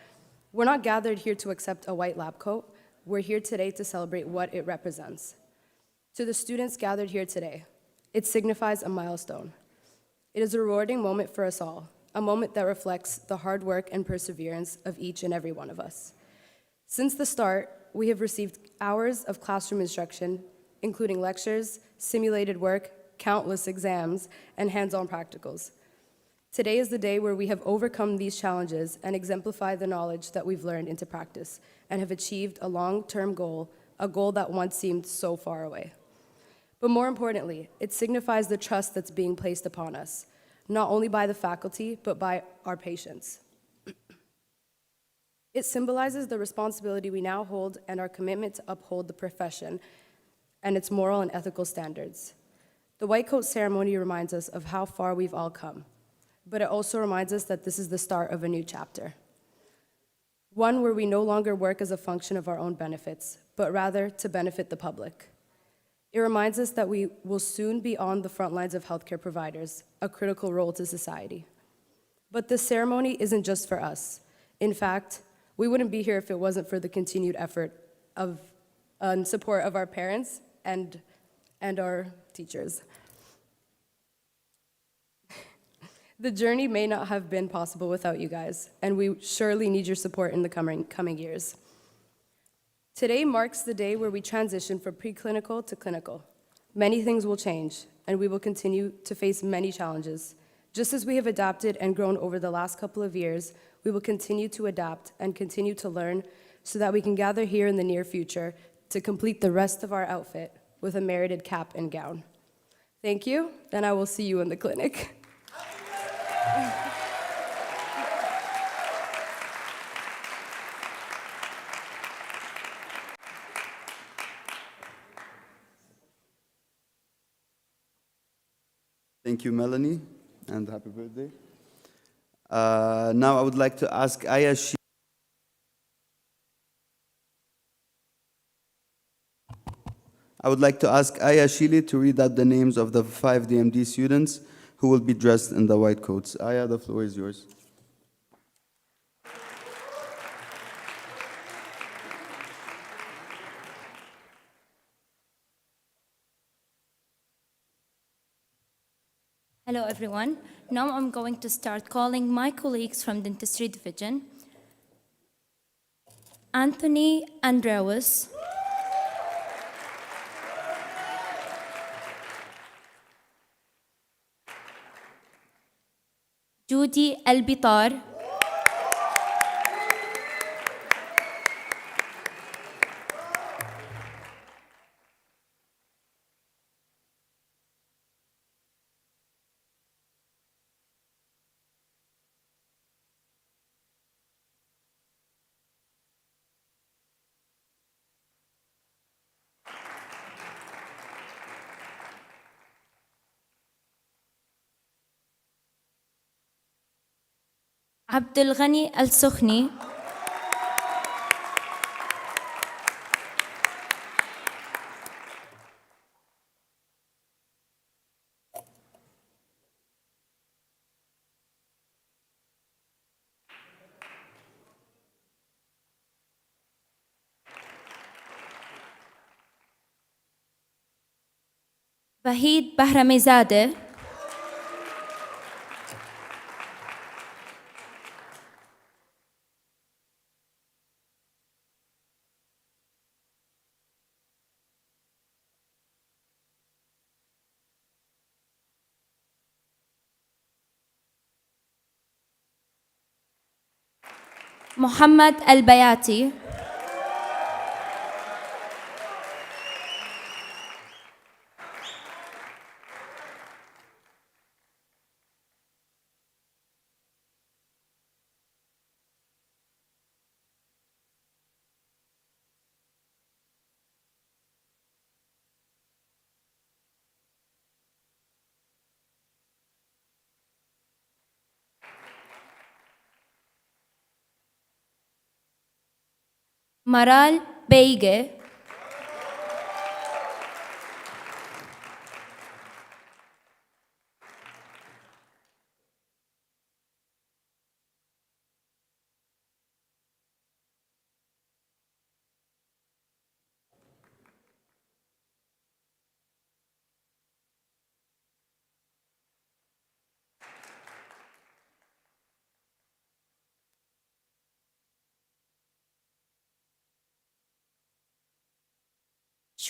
we're not gathered here to accept a white lab coat. We're here today to celebrate what it represents. To the students gathered here today, it signifies a milestone. It is a rewarding moment for us all, a moment that reflects the hard work and perseverance of each and every one of us. Since the start, we have received hours of classroom instruction, including lectures, simulated work, countless exams, and hands-on practicals. Today is the day where we have overcome these challenges and exemplified the knowledge that we've learned into practice and have achieved a long-term goal, a goal that once seemed so far away. But more importantly, it signifies the trust that's being placed upon us, not only by the faculty, but by our patients. It symbolizes the responsibility we now hold and our commitment to uphold the profession and its moral and ethical standards. The white coat ceremony reminds us of how far we've all come, but it also reminds us that this is the start of a new chapter. One where we no longer work as a function of our own benefits, but rather to benefit the public. It reminds us that we will soon be on the front lines of healthcare providers, a critical role to society. But this ceremony isn't just for us. In fact, we wouldn't be here if it wasn't for the continued effort of and support of our parents and our teachers. The journey may not have been possible without you guys, and we surely need your support in the coming years. Today marks the day where we transition from preclinical to clinical. Many things will change, and we will continue to face many challenges. Just as we have adapted and grown over the last couple of years, we will continue to adapt and continue to learn so that we can gather here in the near future to complete the rest of our outfit with a merited cap and gown. Thank you, and I will see you in the clinic. Thank you, Melanie, and happy birthday. Now I would like to ask Aya Shi. I would like to ask Aya Shili to read out the names of the 5 DMD students who will be dressed in the white coats. Aya, the floor is yours. Hello everyone. Now I'm going to start calling my colleagues from Dentistry Division. Anthony Andrews. Judy Albitar. عبد الغني السخني. بهيد بهرمي زاده. محمد البياتي. Maral Beige,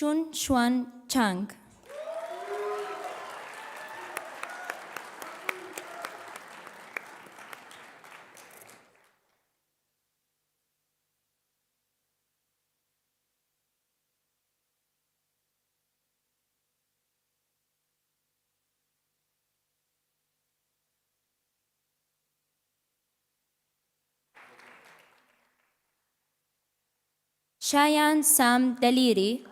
Shun Xuan Chang, Shayan Sam Daliri,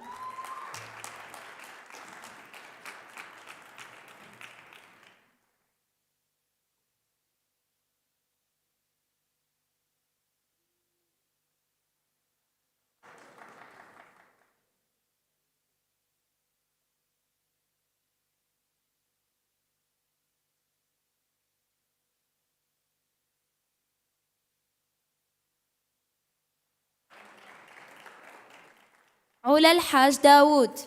علا الحاج داوود،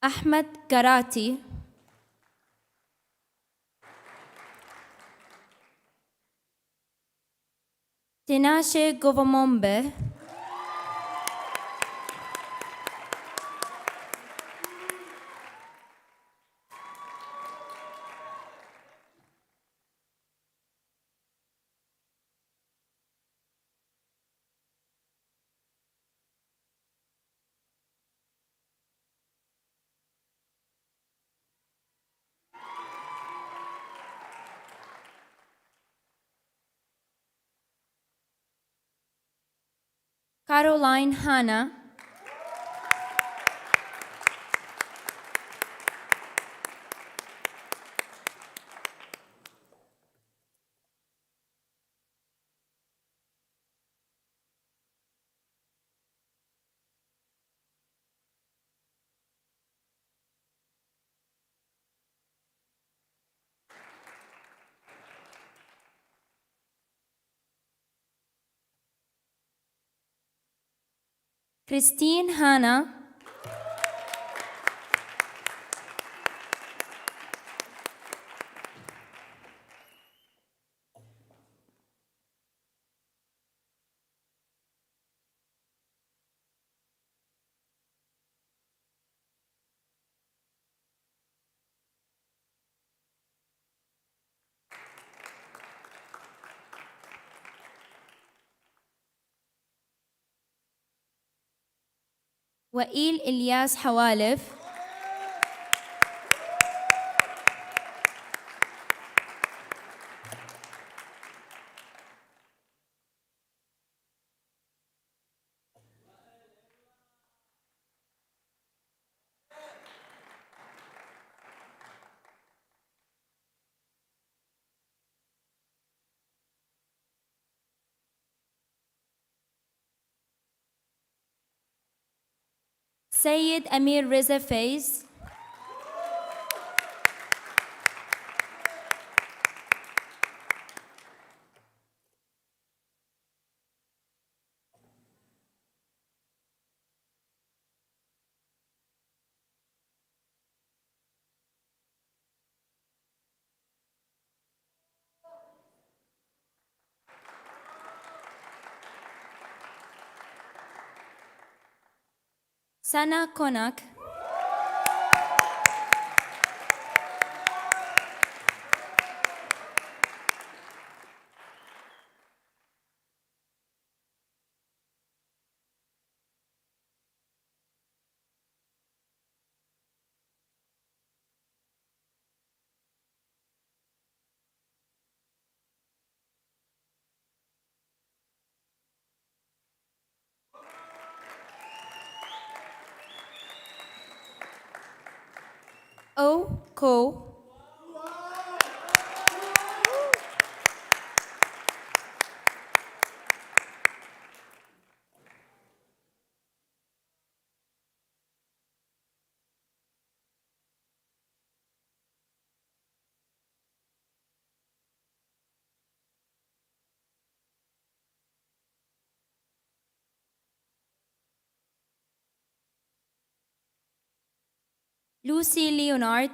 أحمد كراتي، تيناشي غوفامومبي، كارولاين هانا، كريستين هانا، وائيل إلياس حوالف، سيد أمير رزا فايز، سانا كوناك، Oko. Lucy Leonard.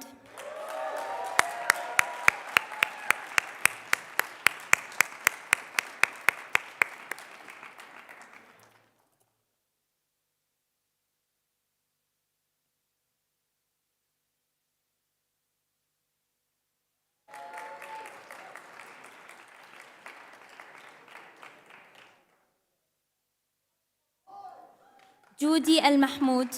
جودي المحمود.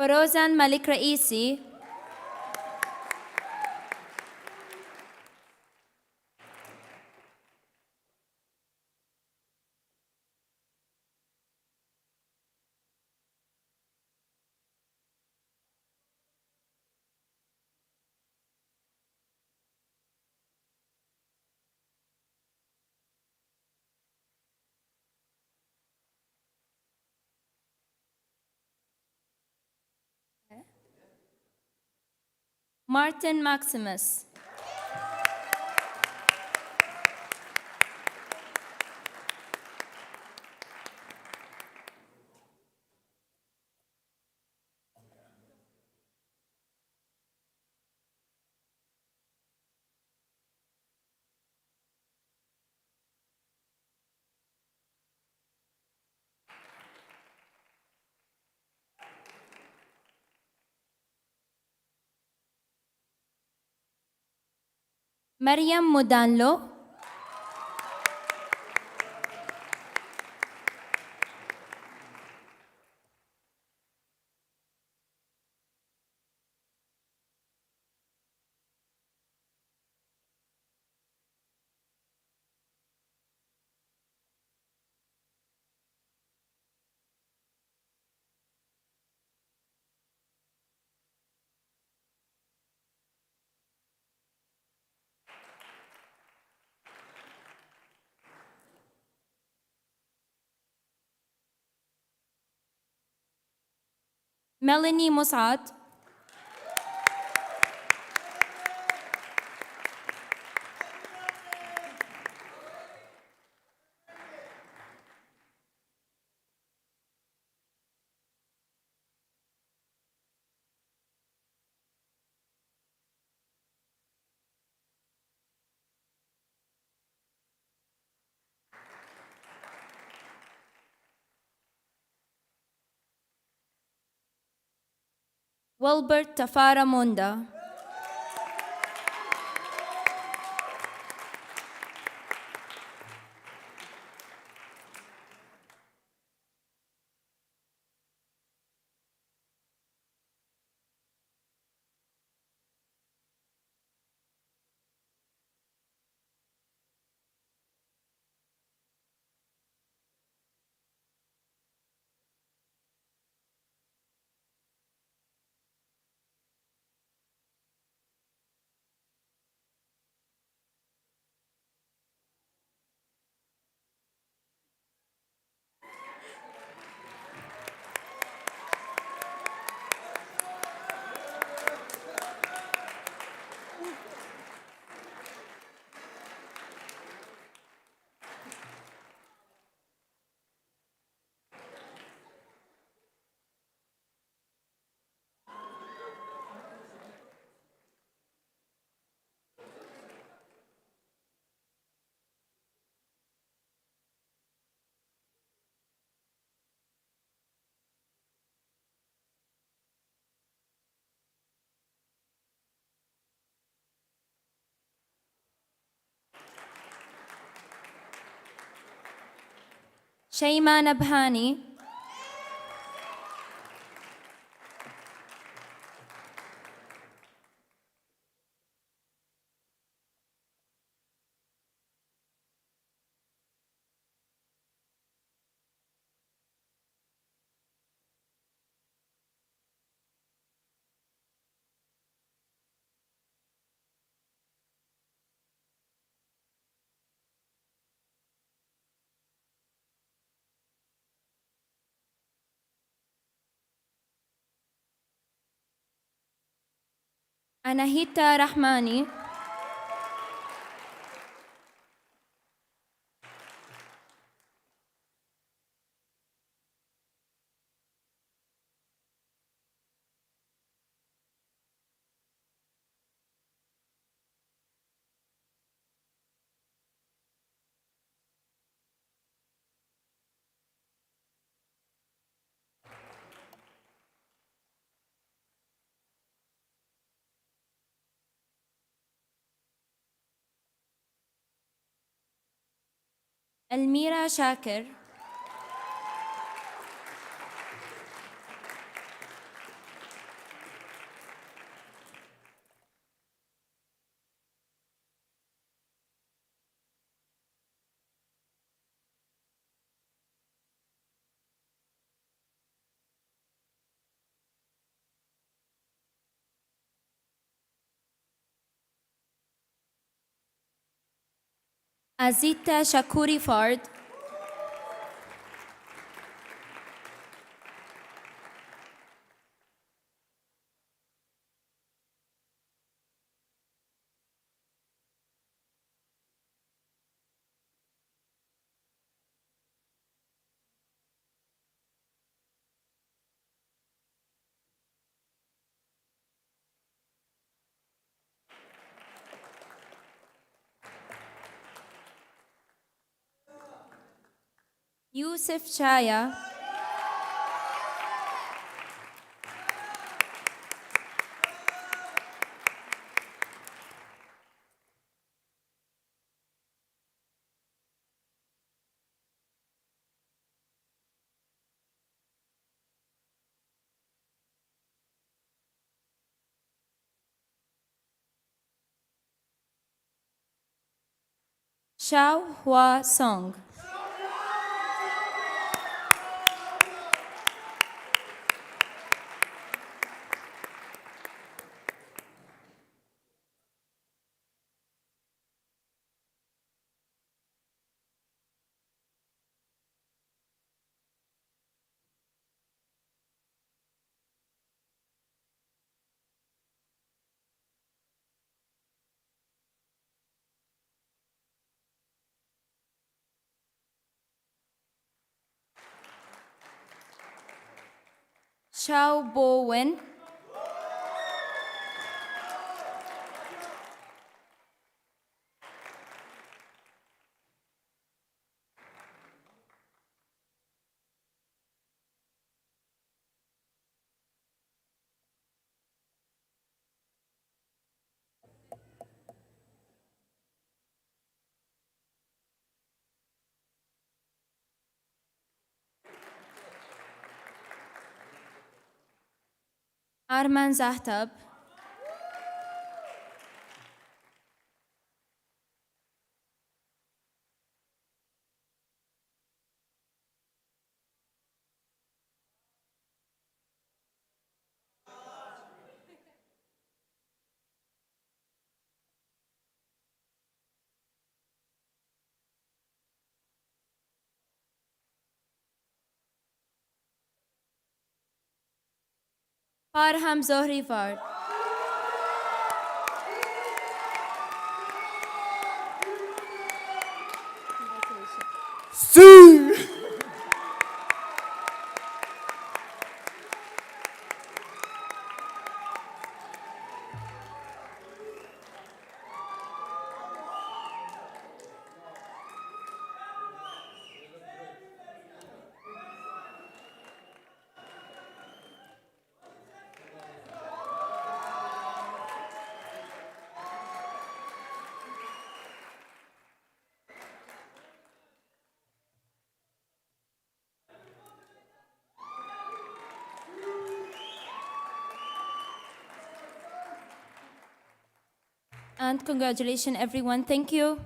فروزان ملك رئيسي. Martin Maximus. مريم مودانلو. ميلاني مسعد. ويلبرت تفارا موندا. شيماء نبهاني أناهيتا رحماني الميرا شاكر أزيتا شاكوري فارد يوسف شايا شاو هوا سونغ شاو بوين أرمان زهتب فارهم زهري فارد And congratulations, everyone. Thank you.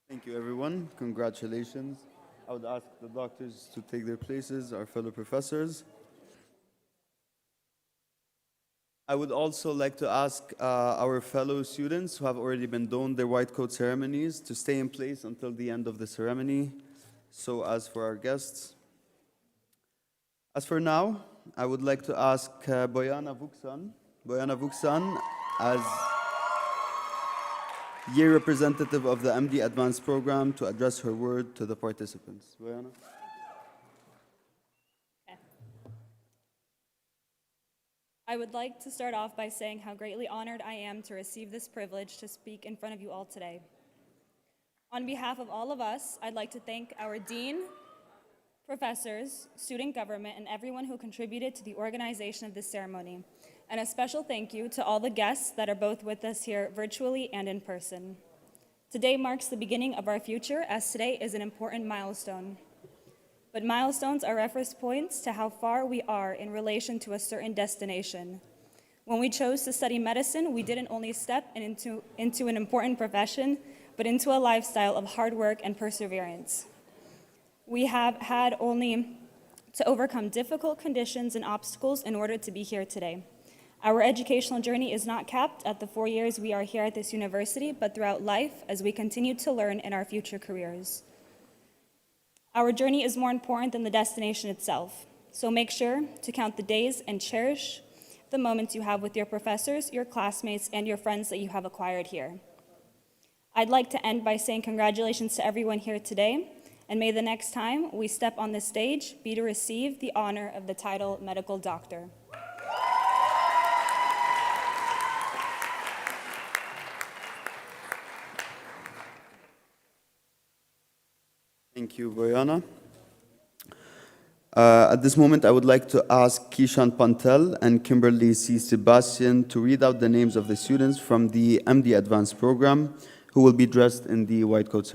Thank you, everyone. Congratulations. I would ask the doctors to take their places, our fellow professors. I would also like to ask our fellow students who have already been donned their white coat ceremonies to stay in place until the end of the ceremony. So as for our guests. As for now, I would like to ask Boyana Vuksan, as year representative of the MD Advanced Program, to address her word to the participants. Boyana. I would like to start off by saying how greatly honored I am to receive this privilege to speak in front of you all today. On behalf of all of us, I'd like to thank our dean, professors, student government, and everyone who contributed to the organization of this ceremony. And a special thank you to all the guests that are both with us here virtually and in person. Today marks the beginning of our future, as today is an important milestone. But milestones are reference points to how far we are in relation to a certain destination. When we chose to study medicine, we didn't only step into an important profession, but into a lifestyle of hard work and perseverance. We have had only to overcome difficult conditions and obstacles in order to be here today. Our educational journey is not capped at the 4 years we are here at this university, but throughout life as we continue to learn in our future careers. Our journey is more important than the destination itself, so make sure to count the days and cherish the moments you have with your professors, your classmates, and your friends that you have acquired here. I'd like to end by saying congratulations to everyone here today, and may the next time we step on this stage be to receive the honor of the title Medical Doctor. Thank you, Boyana. At this moment, I would like to ask Kishan Pantel and Kimberly C. Sebastian to read out the names of the students from the MD Advanced Program who will be dressed in the white coats.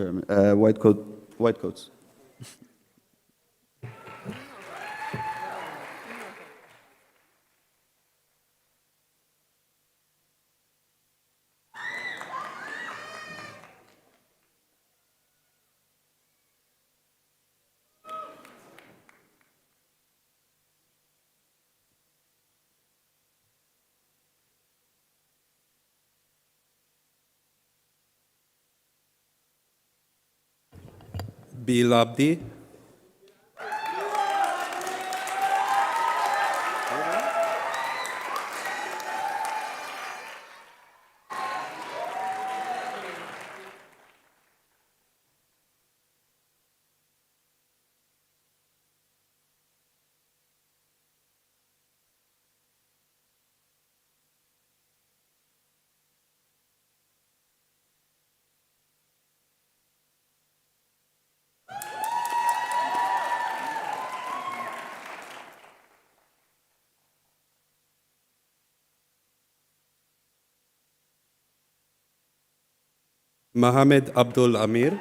Bil Abdi, Mohamed Abdul Amir,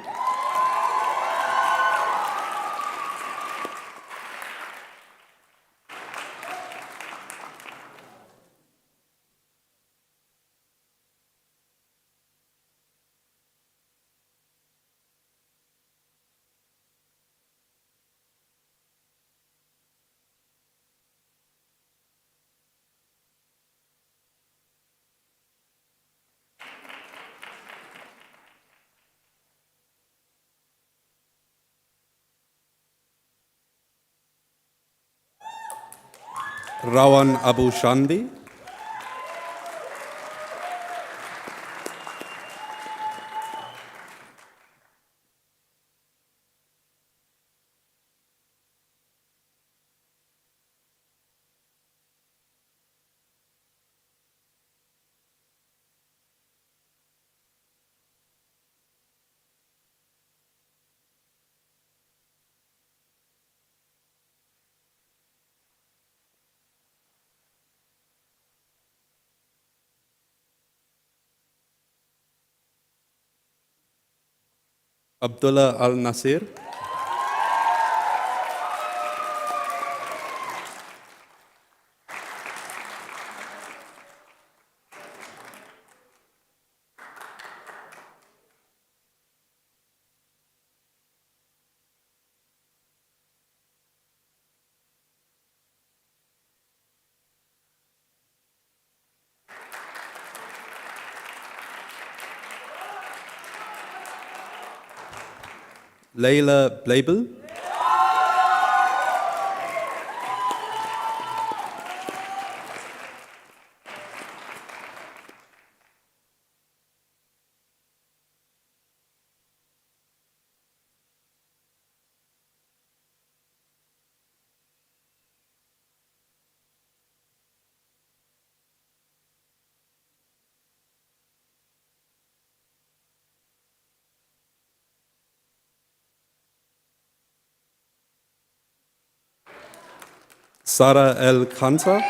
Rawan Abu Shandi, Abdullah Al Nasir, Layla Blabel, Sara El Khansa,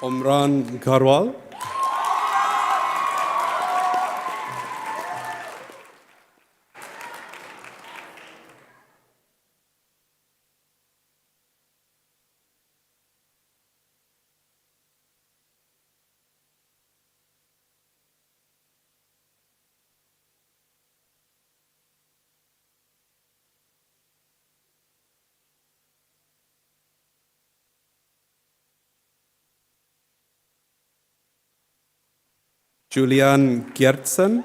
Omran Garwal, Julian Gjertsen,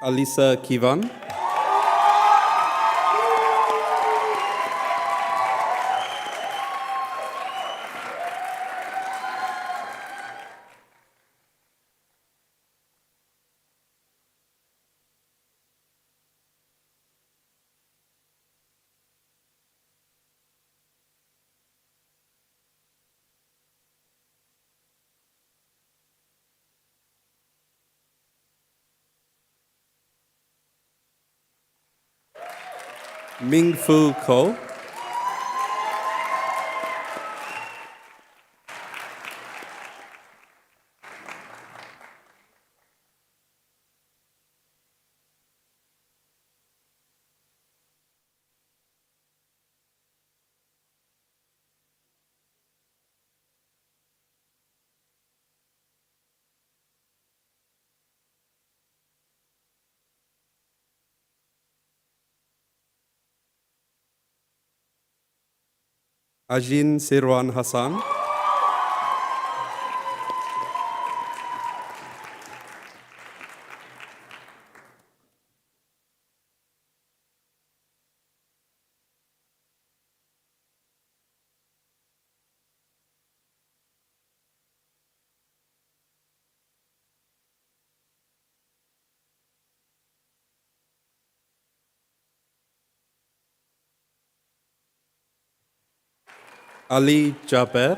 Alisa Kivan, Ming Fu Ko, Ajin Sirwan Hassan, Ali Jaber,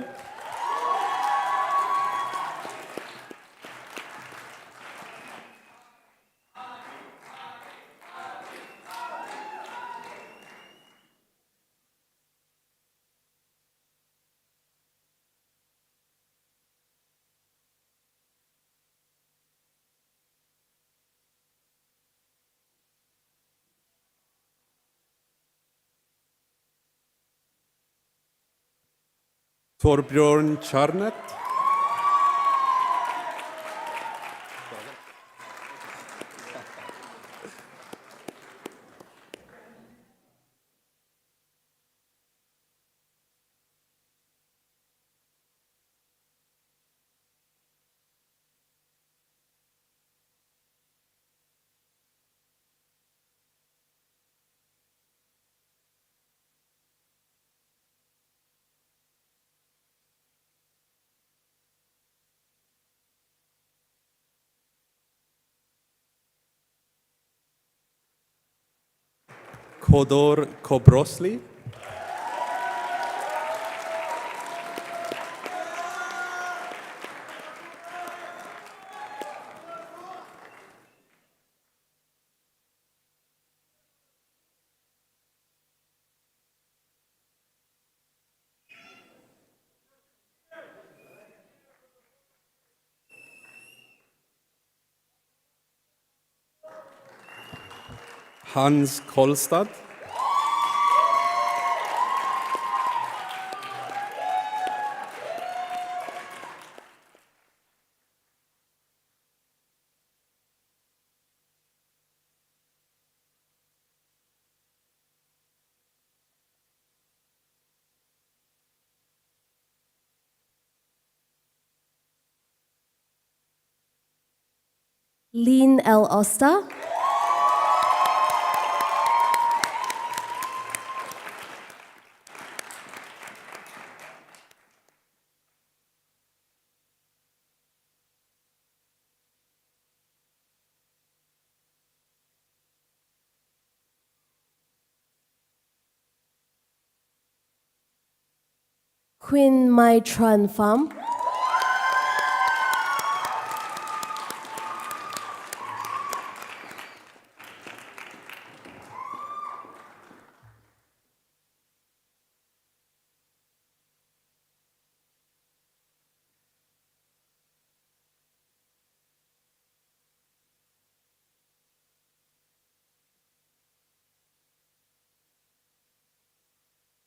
Torbjörn Charnet, Kodor Kobrosli. Hans Kolstad. Lin El Osta. Queen Mai Tran Pham.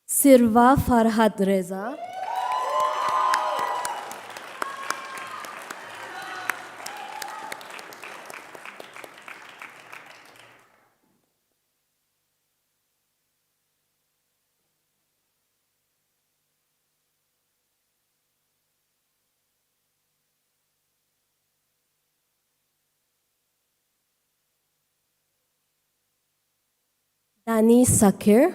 Sirva Farhad Reza. Dani Sakir.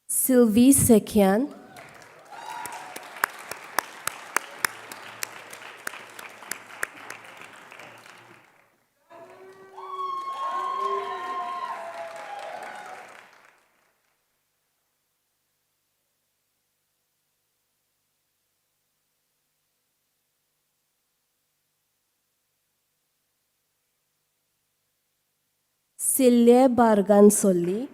Sylvie Sekian. Silye Bargan Solli.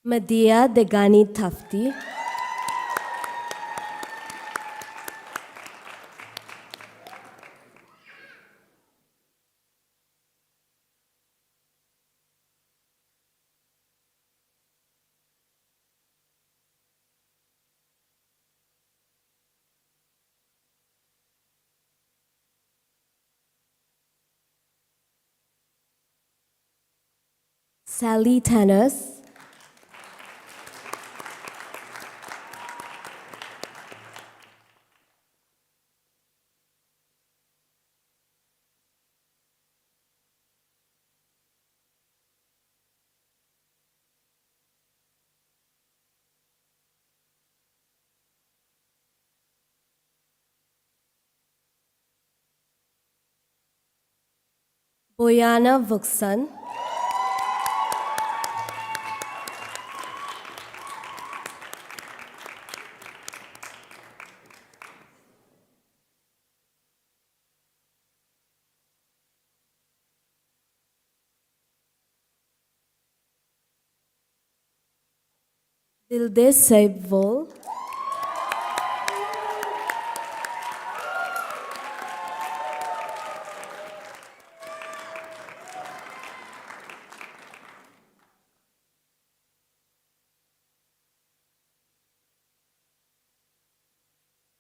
Medea Degani Tafti. Sally Tannis. Boyana Vuksan. Dilde Saibvol.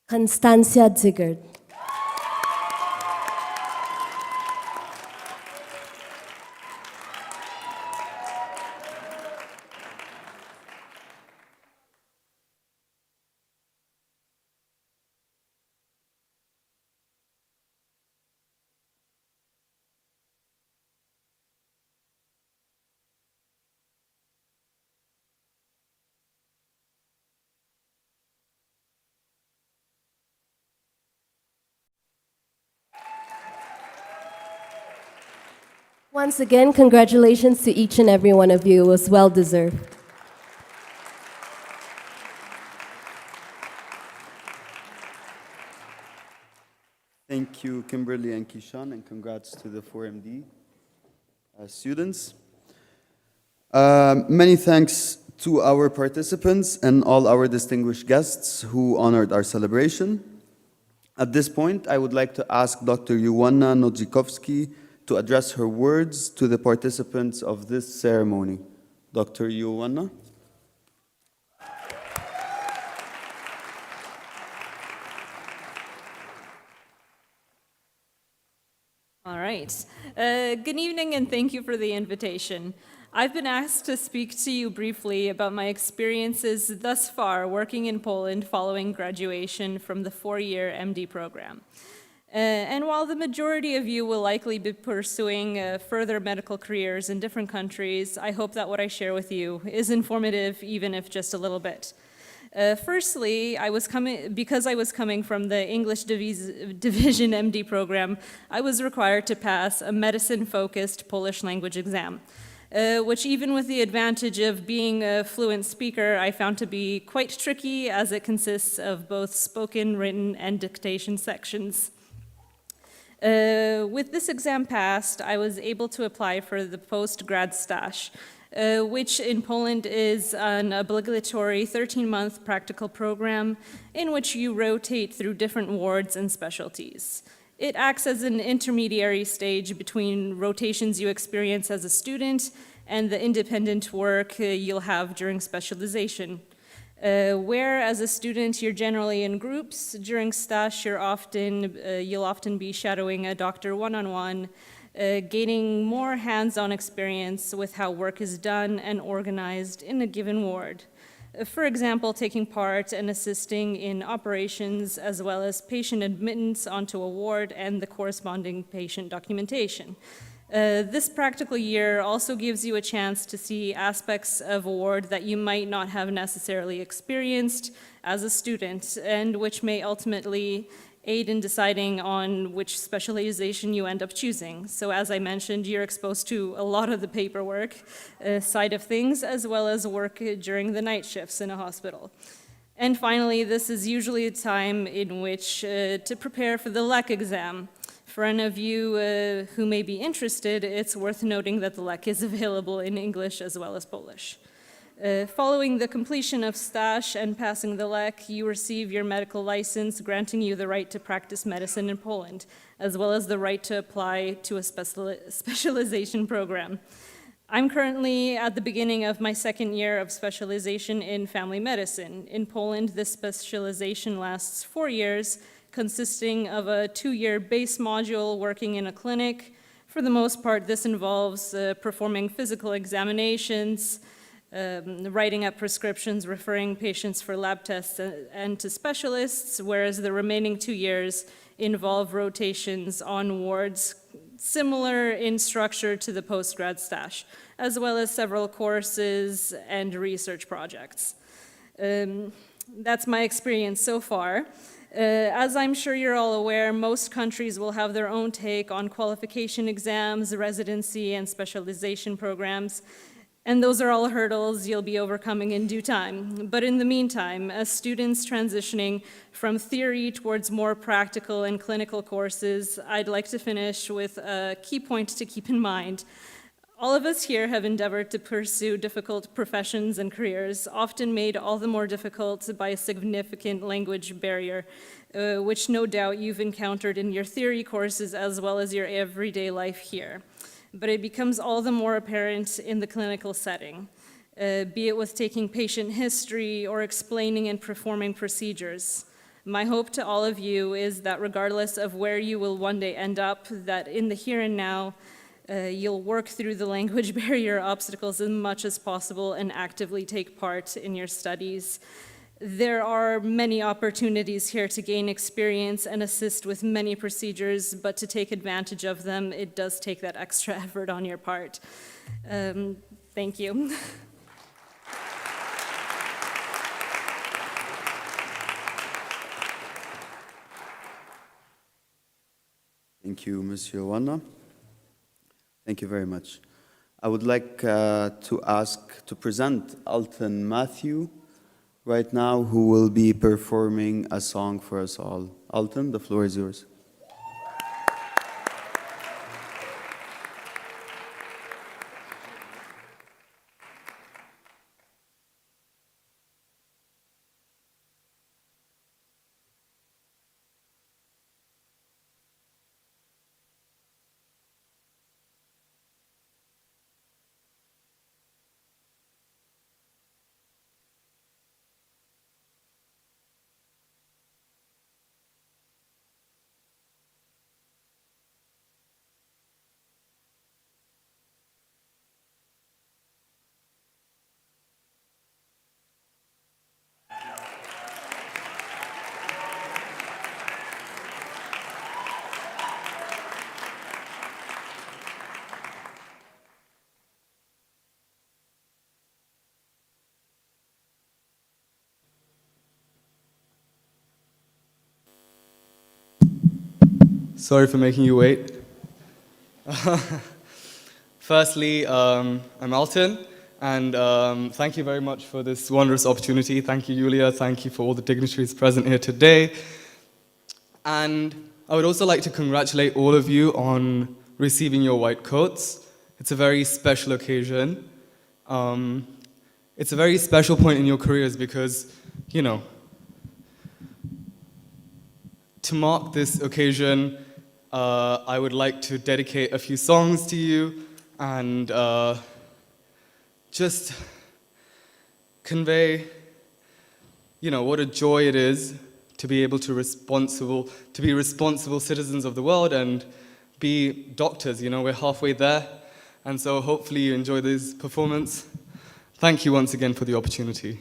Constancia Ziggert. Once again, congratulations to each and every one of you. It was well deserved. Thank you, Kimberly and Kishan, and congrats to the 4MD students. Many thanks to our participants and all our distinguished guests who honored our celebration. At this point, I would like to ask Dr. Ioanna Nodzikovski to address her words to the participants of this ceremony. Dr. Ioanna. All right. Good evening and thank you for the invitation. I've been asked to speak to you briefly about my experiences thus far working in Poland following graduation from the 4-year MD program. And while the majority of you will likely be pursuing further medical careers in different countries, I hope that what I share with you is informative, even if just a little bit. Firstly, because I was coming from the English Division MD program, I was required to pass a medicine-focused Polish language exam, which even with the advantage of being a fluent speaker, I found to be quite tricky as it consists of both spoken, written, and dictation sections. With this exam passed, I was able to apply for the post-grad stage, which in Poland is an obligatory 13-month practical program in which you rotate through different wards and specialties. It acts as an intermediary stage between rotations you experience as a student and the independent work you'll have during specialization. Where as a student you're generally in groups, during stage you'll often be shadowing a doctor one-on-one, gaining more hands-on experience with how work is done and organized in a given ward. For example, taking part and assisting in operations as well as patient admittance onto a ward and the corresponding patient documentation. This practical year also gives you a chance to see aspects of a ward that you might not have necessarily experienced as a student and which may ultimately aid in deciding on which specialization you end up choosing. So as I mentioned, you're exposed to a lot of the paperwork side of things, as well as work during the night shifts in a hospital. And finally, this is usually a time in which to prepare for the LEC exam. For any of you who may be interested, it's worth noting that the LEC is available in English as well as Polish. Following the completion of stage and passing the LEC, you receive your medical license, granting you the right to practice medicine in Poland, as well as the right to apply to a specialization program. I'm currently at the beginning of my 2nd year of specialization in family medicine. In Poland, this specialization lasts 4 years, consisting of a 2-year base module working in a clinic. For the most part, this involves performing physical examinations, writing up prescriptions, referring patients for lab tests and to specialists, whereas the remaining 2 years involve rotations on wards similar in structure to the postgrad stage, as well as several courses and research projects. That's my experience so far. As I'm sure you're all aware, most countries will have their own take on qualification exams, residency, and specialization programs. And those are all hurdles you'll be overcoming in due time. But in the meantime, as students transitioning from theory towards more practical and clinical courses, I'd like to finish with a key point to keep in mind. All of us here have endeavored to pursue difficult professions and careers, often made all the more difficult by a significant language barrier, which no doubt you've encountered in your theory courses as well as your everyday life here. But it becomes all the more apparent in the clinical setting, be it with taking patient history or explaining and performing procedures. My hope to all of you is that regardless of where you will one day end up, that in the here and now, you'll work through the language barrier obstacles as much as possible and actively take part in your studies. There are many opportunities here to gain experience and assist with many procedures, but to take advantage of them, it does take that extra effort on your part. Thank you. Thank you, Monsieur Wanna. Thank you very much. I would like to ask to present Alton Matthew right now, who will be performing a song for us all. Alton, the floor is yours. Sorry for making you wait. Firstly, I'm Alton, and thank you very much for this wondrous opportunity. Thank you, Julia. Thank you for all the dignitaries present here today. And I would also like to congratulate all of you on receiving your white coats. It's a very special occasion. It's a very special point in your careers because, you know, to mark this occasion, I would like to dedicate a few songs to you and just convey, you know, what a joy it is to be able to be responsible citizens of the world and be doctors. You know, we're halfway there, and so hopefully you enjoy this performance. Thank you once again for the opportunity.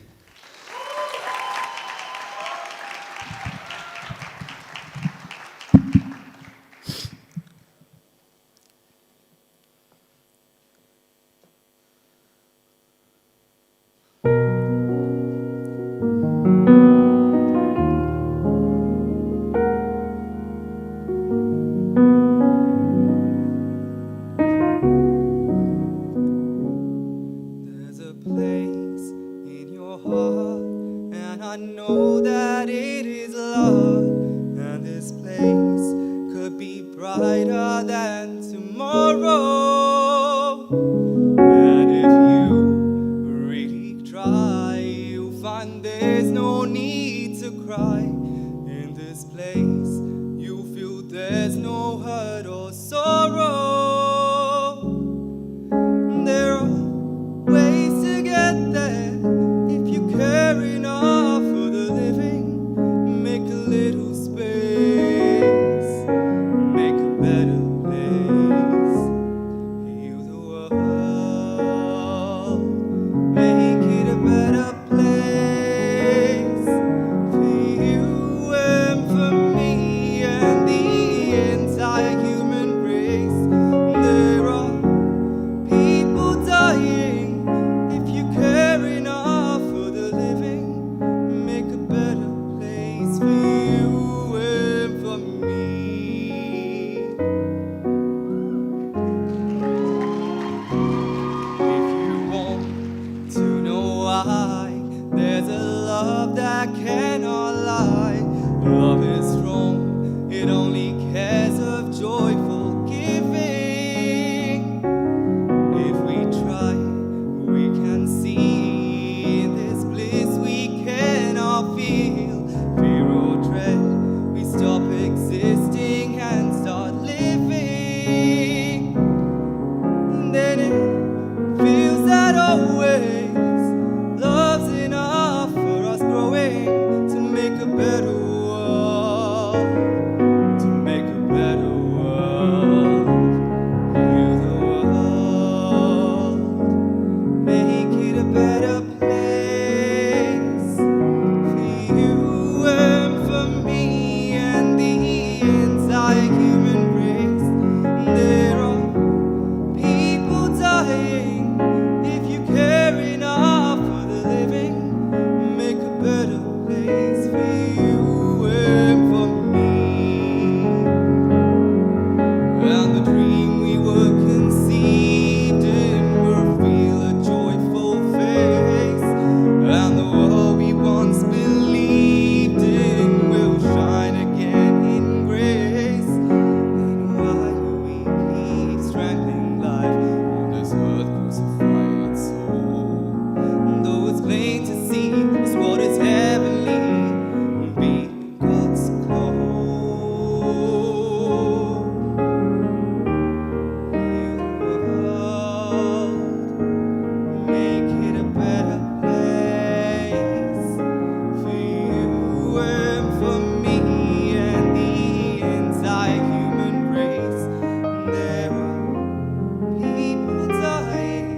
there are people dying.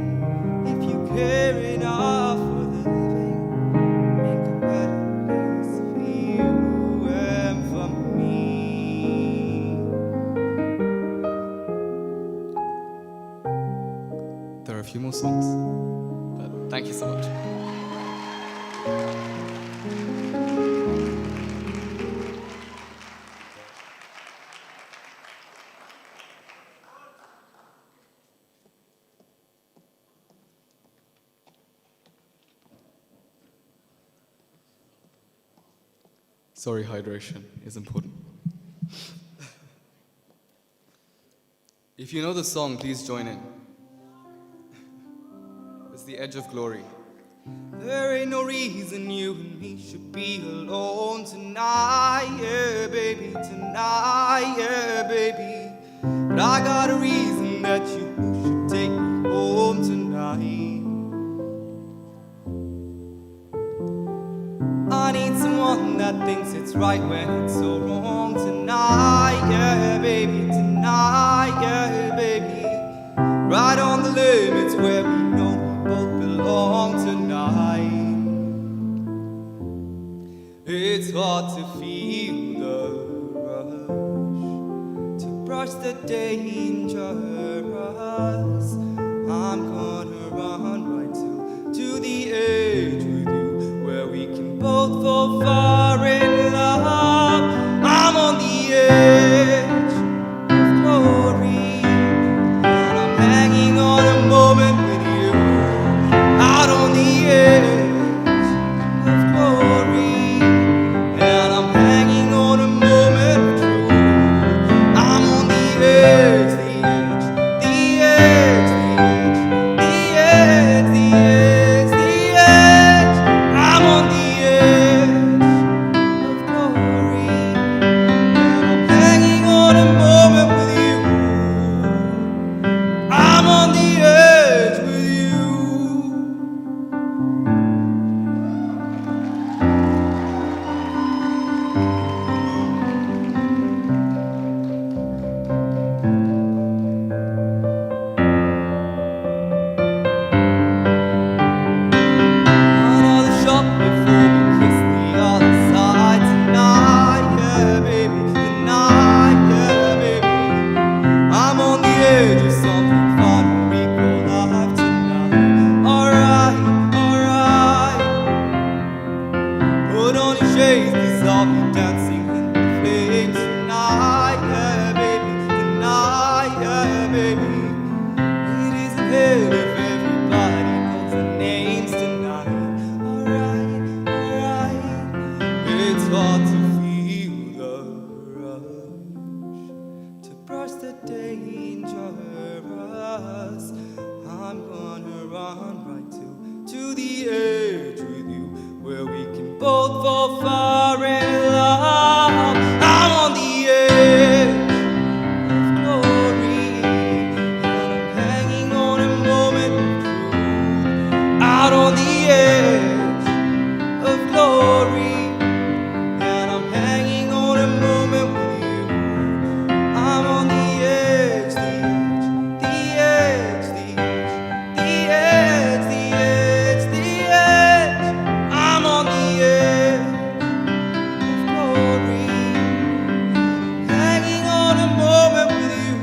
If you care enough for the living, make a better place for you and for me. There are a few more songs, but thank you so much. Sorry, hydration is important. If you know the song, please join in. It's The Edge of Glory. There ain't no reason you and me should be alone tonight, yeah, baby, tonight, yeah, baby. But I got a reason that you should take me home tonight. I need someone that thinks it's right when it's so wrong tonight, yeah, baby, tonight, yeah, baby. Right on the limits where we know we both belong tonight. It's hard to feel the rush, to brush the dangerous. I'm gonna run right to the edge with you, where we can both fall far in love. I'm on the edge of glory, and I'm hanging on a moment with you. Out on the edge of glory, and I'm hanging on a moment of truth. I'm on the edge, the edge, the edge, the edge, the edge, the edge. I'm on the edge of glory, and I'm hanging on a moment with you. I'm on the edge with you. Another shot before we kiss the other side tonight, yeah, baby, tonight, yeah, baby. I'm on the edge of something fun when we call life tonight. Alright, alright. Put on your shades, 'cause I'll be dancing in the flames tonight, yeah, baby, tonight, yeah, baby. It isn't hell if everybody knows their names tonight. Alright, alright. It's hard to feel the rush, to brush the dangerous. I'm gonna run right to the edge with you, where we can both fall far in love. I'm on the edge of glory, and I'm hanging on a moment of truth. Out on the edge of glory, and I'm hanging on a moment with you. I'm on the edge, the edge, the edge, the edge, the edge, the edge, the edge. I'm on the edge of glory, hanging on a moment with you.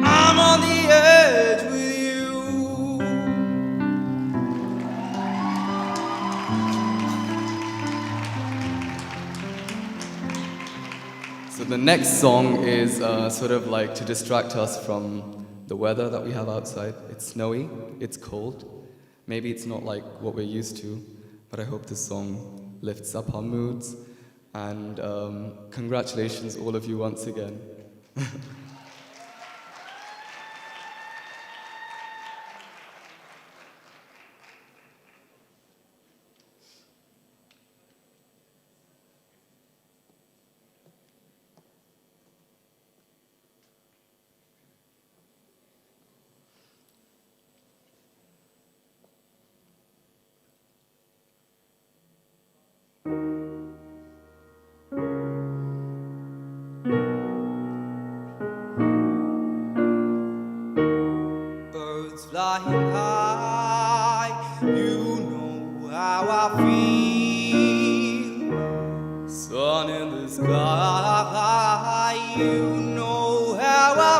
I'm on the edge with you. So the next song is sort of like to distract us from the weather that we have outside. It's snowy, it's cold. Maybe it's not like what we're used to, but I hope this song lifts up our moods. And congratulations, all of you, once again.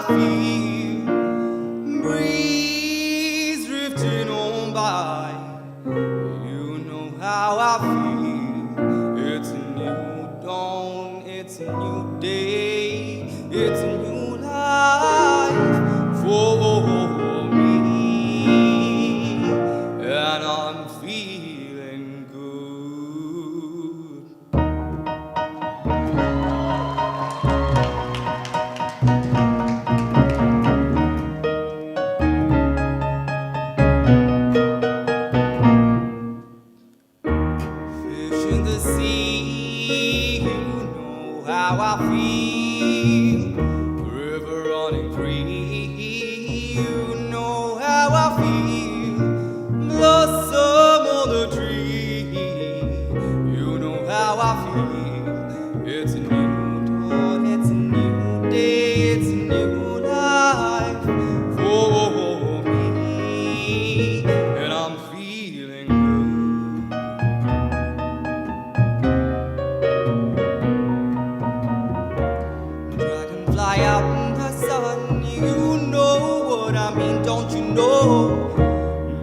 feel. Breeze drifting on by. You know how I feel. It's a new dawn, it's a new day, it's a new life for me, and I'm feeling good. Fish in the sea, you know how I feel. River running free, you know how I feel. Blossom on the tree, you know how I feel. It's a new dawn, it's a new day, it's a new life for me, and I'm feeling good. Dragonfly out in the sun, you know what I mean, don't you know?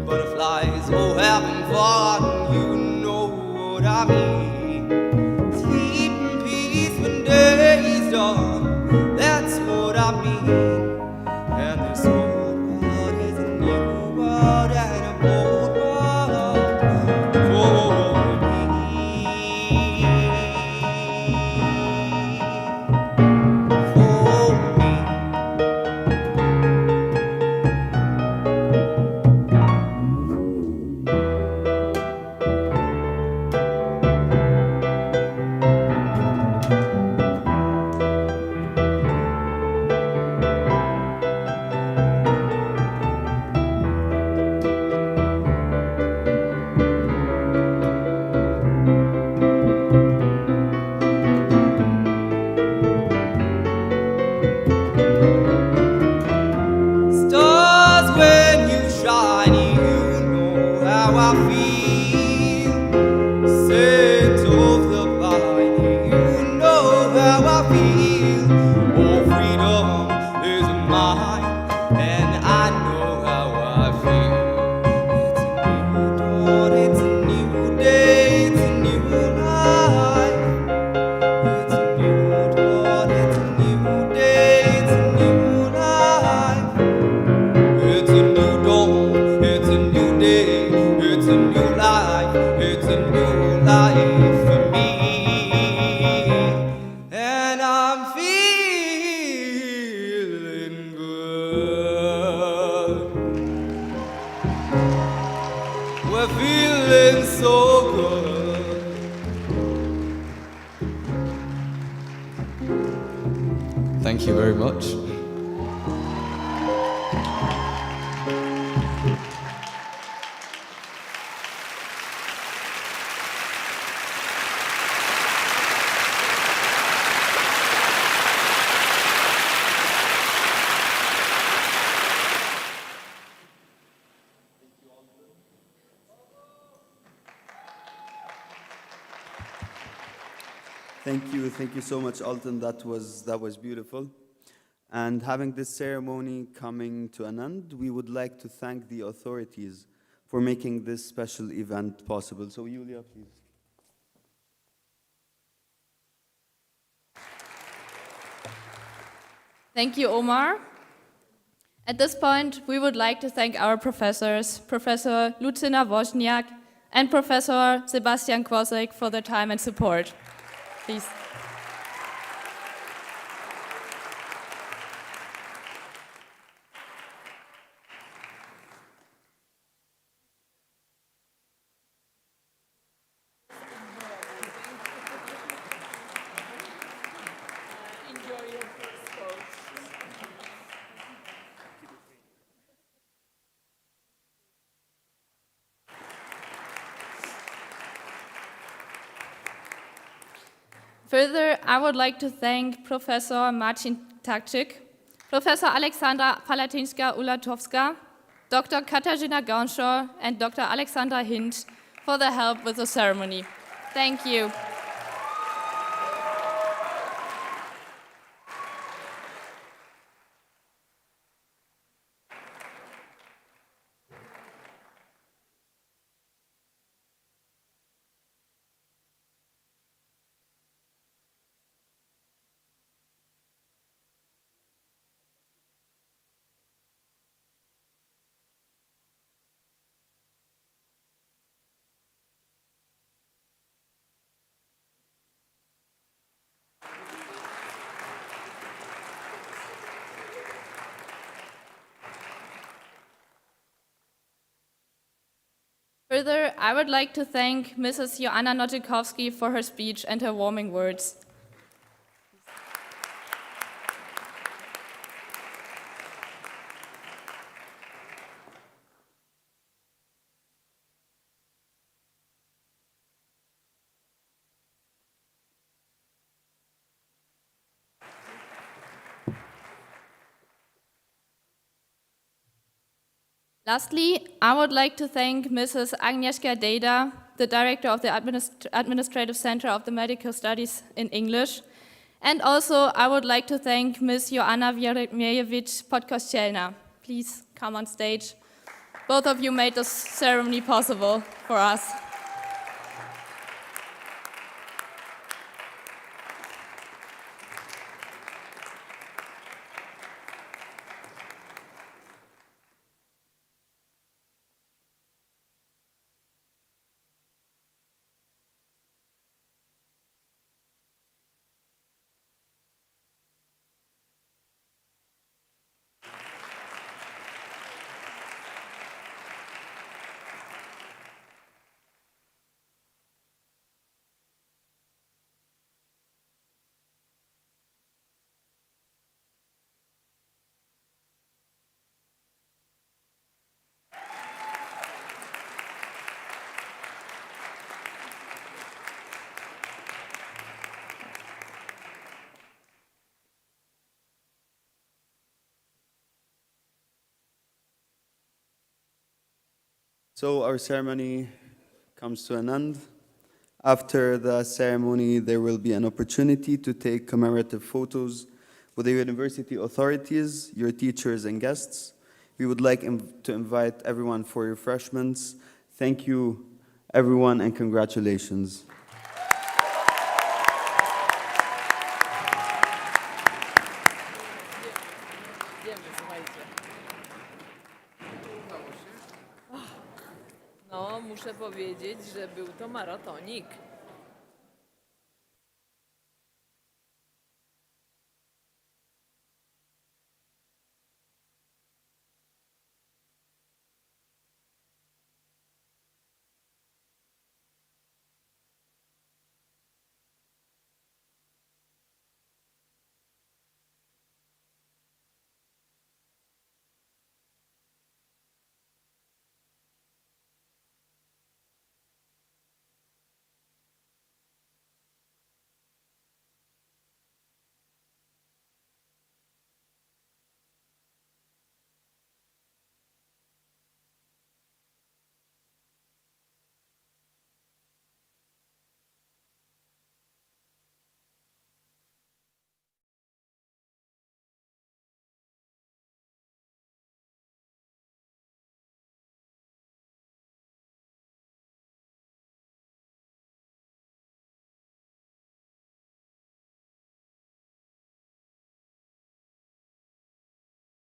Butterflies, oh having fun, you know what I mean. Sleep in peace when day is done, that's what I mean. And this whole world is a new world and a bold world for me. For me. Stars, when you shine, you know how I feel. Scent of the vine, you know how I feel. Oh, freedom is mine, and I know how I feel. It's a new dawn, it's a new day, it's a new life. It's a new dawn, it's a new day, it's a new life. It's a new dawn, it's a new day, it's a new life, it's a new life for me, and I'm feeling good. We're feeling so good. Thank you very much. Thank you so much, Alton. That was beautiful. And having this ceremony coming to an end, we would like to thank the authorities for making this special event possible. So, Yulia, please. Thank you, Omar. At this point, we would like to thank our professors, Professor Lucina Wozniak and Professor Sebastian Kwasek, for their time and support. Please. Further, I would like to thank Professor Marcin Takczyk, Professor Aleksandra Palatinska-Ulatowska, Dr. Katarzyna Gaunshaw, and Dr. Alexandra Hint for their help with the ceremony. Thank you. Further, I would like to thank Mrs. Joanna Notikowski for her speech and her warming words. Lastly, I would like to thank Mrs. Agnieszka Dejda, the director of the Administrative Center of the Medical Studies in English. And also, I would like to thank Ms. Joanna Wieremiejewicz Podkościelna. Please come on stage. Both of you made this ceremony possible for us. So our ceremony comes to an end. After the ceremony, there will be an opportunity to take commemorative photos with the university authorities, your teachers, and guests. We would like to invite everyone for refreshments. Thank you, everyone, and congratulations. No, muszę powiedzieć, że był to maratonik.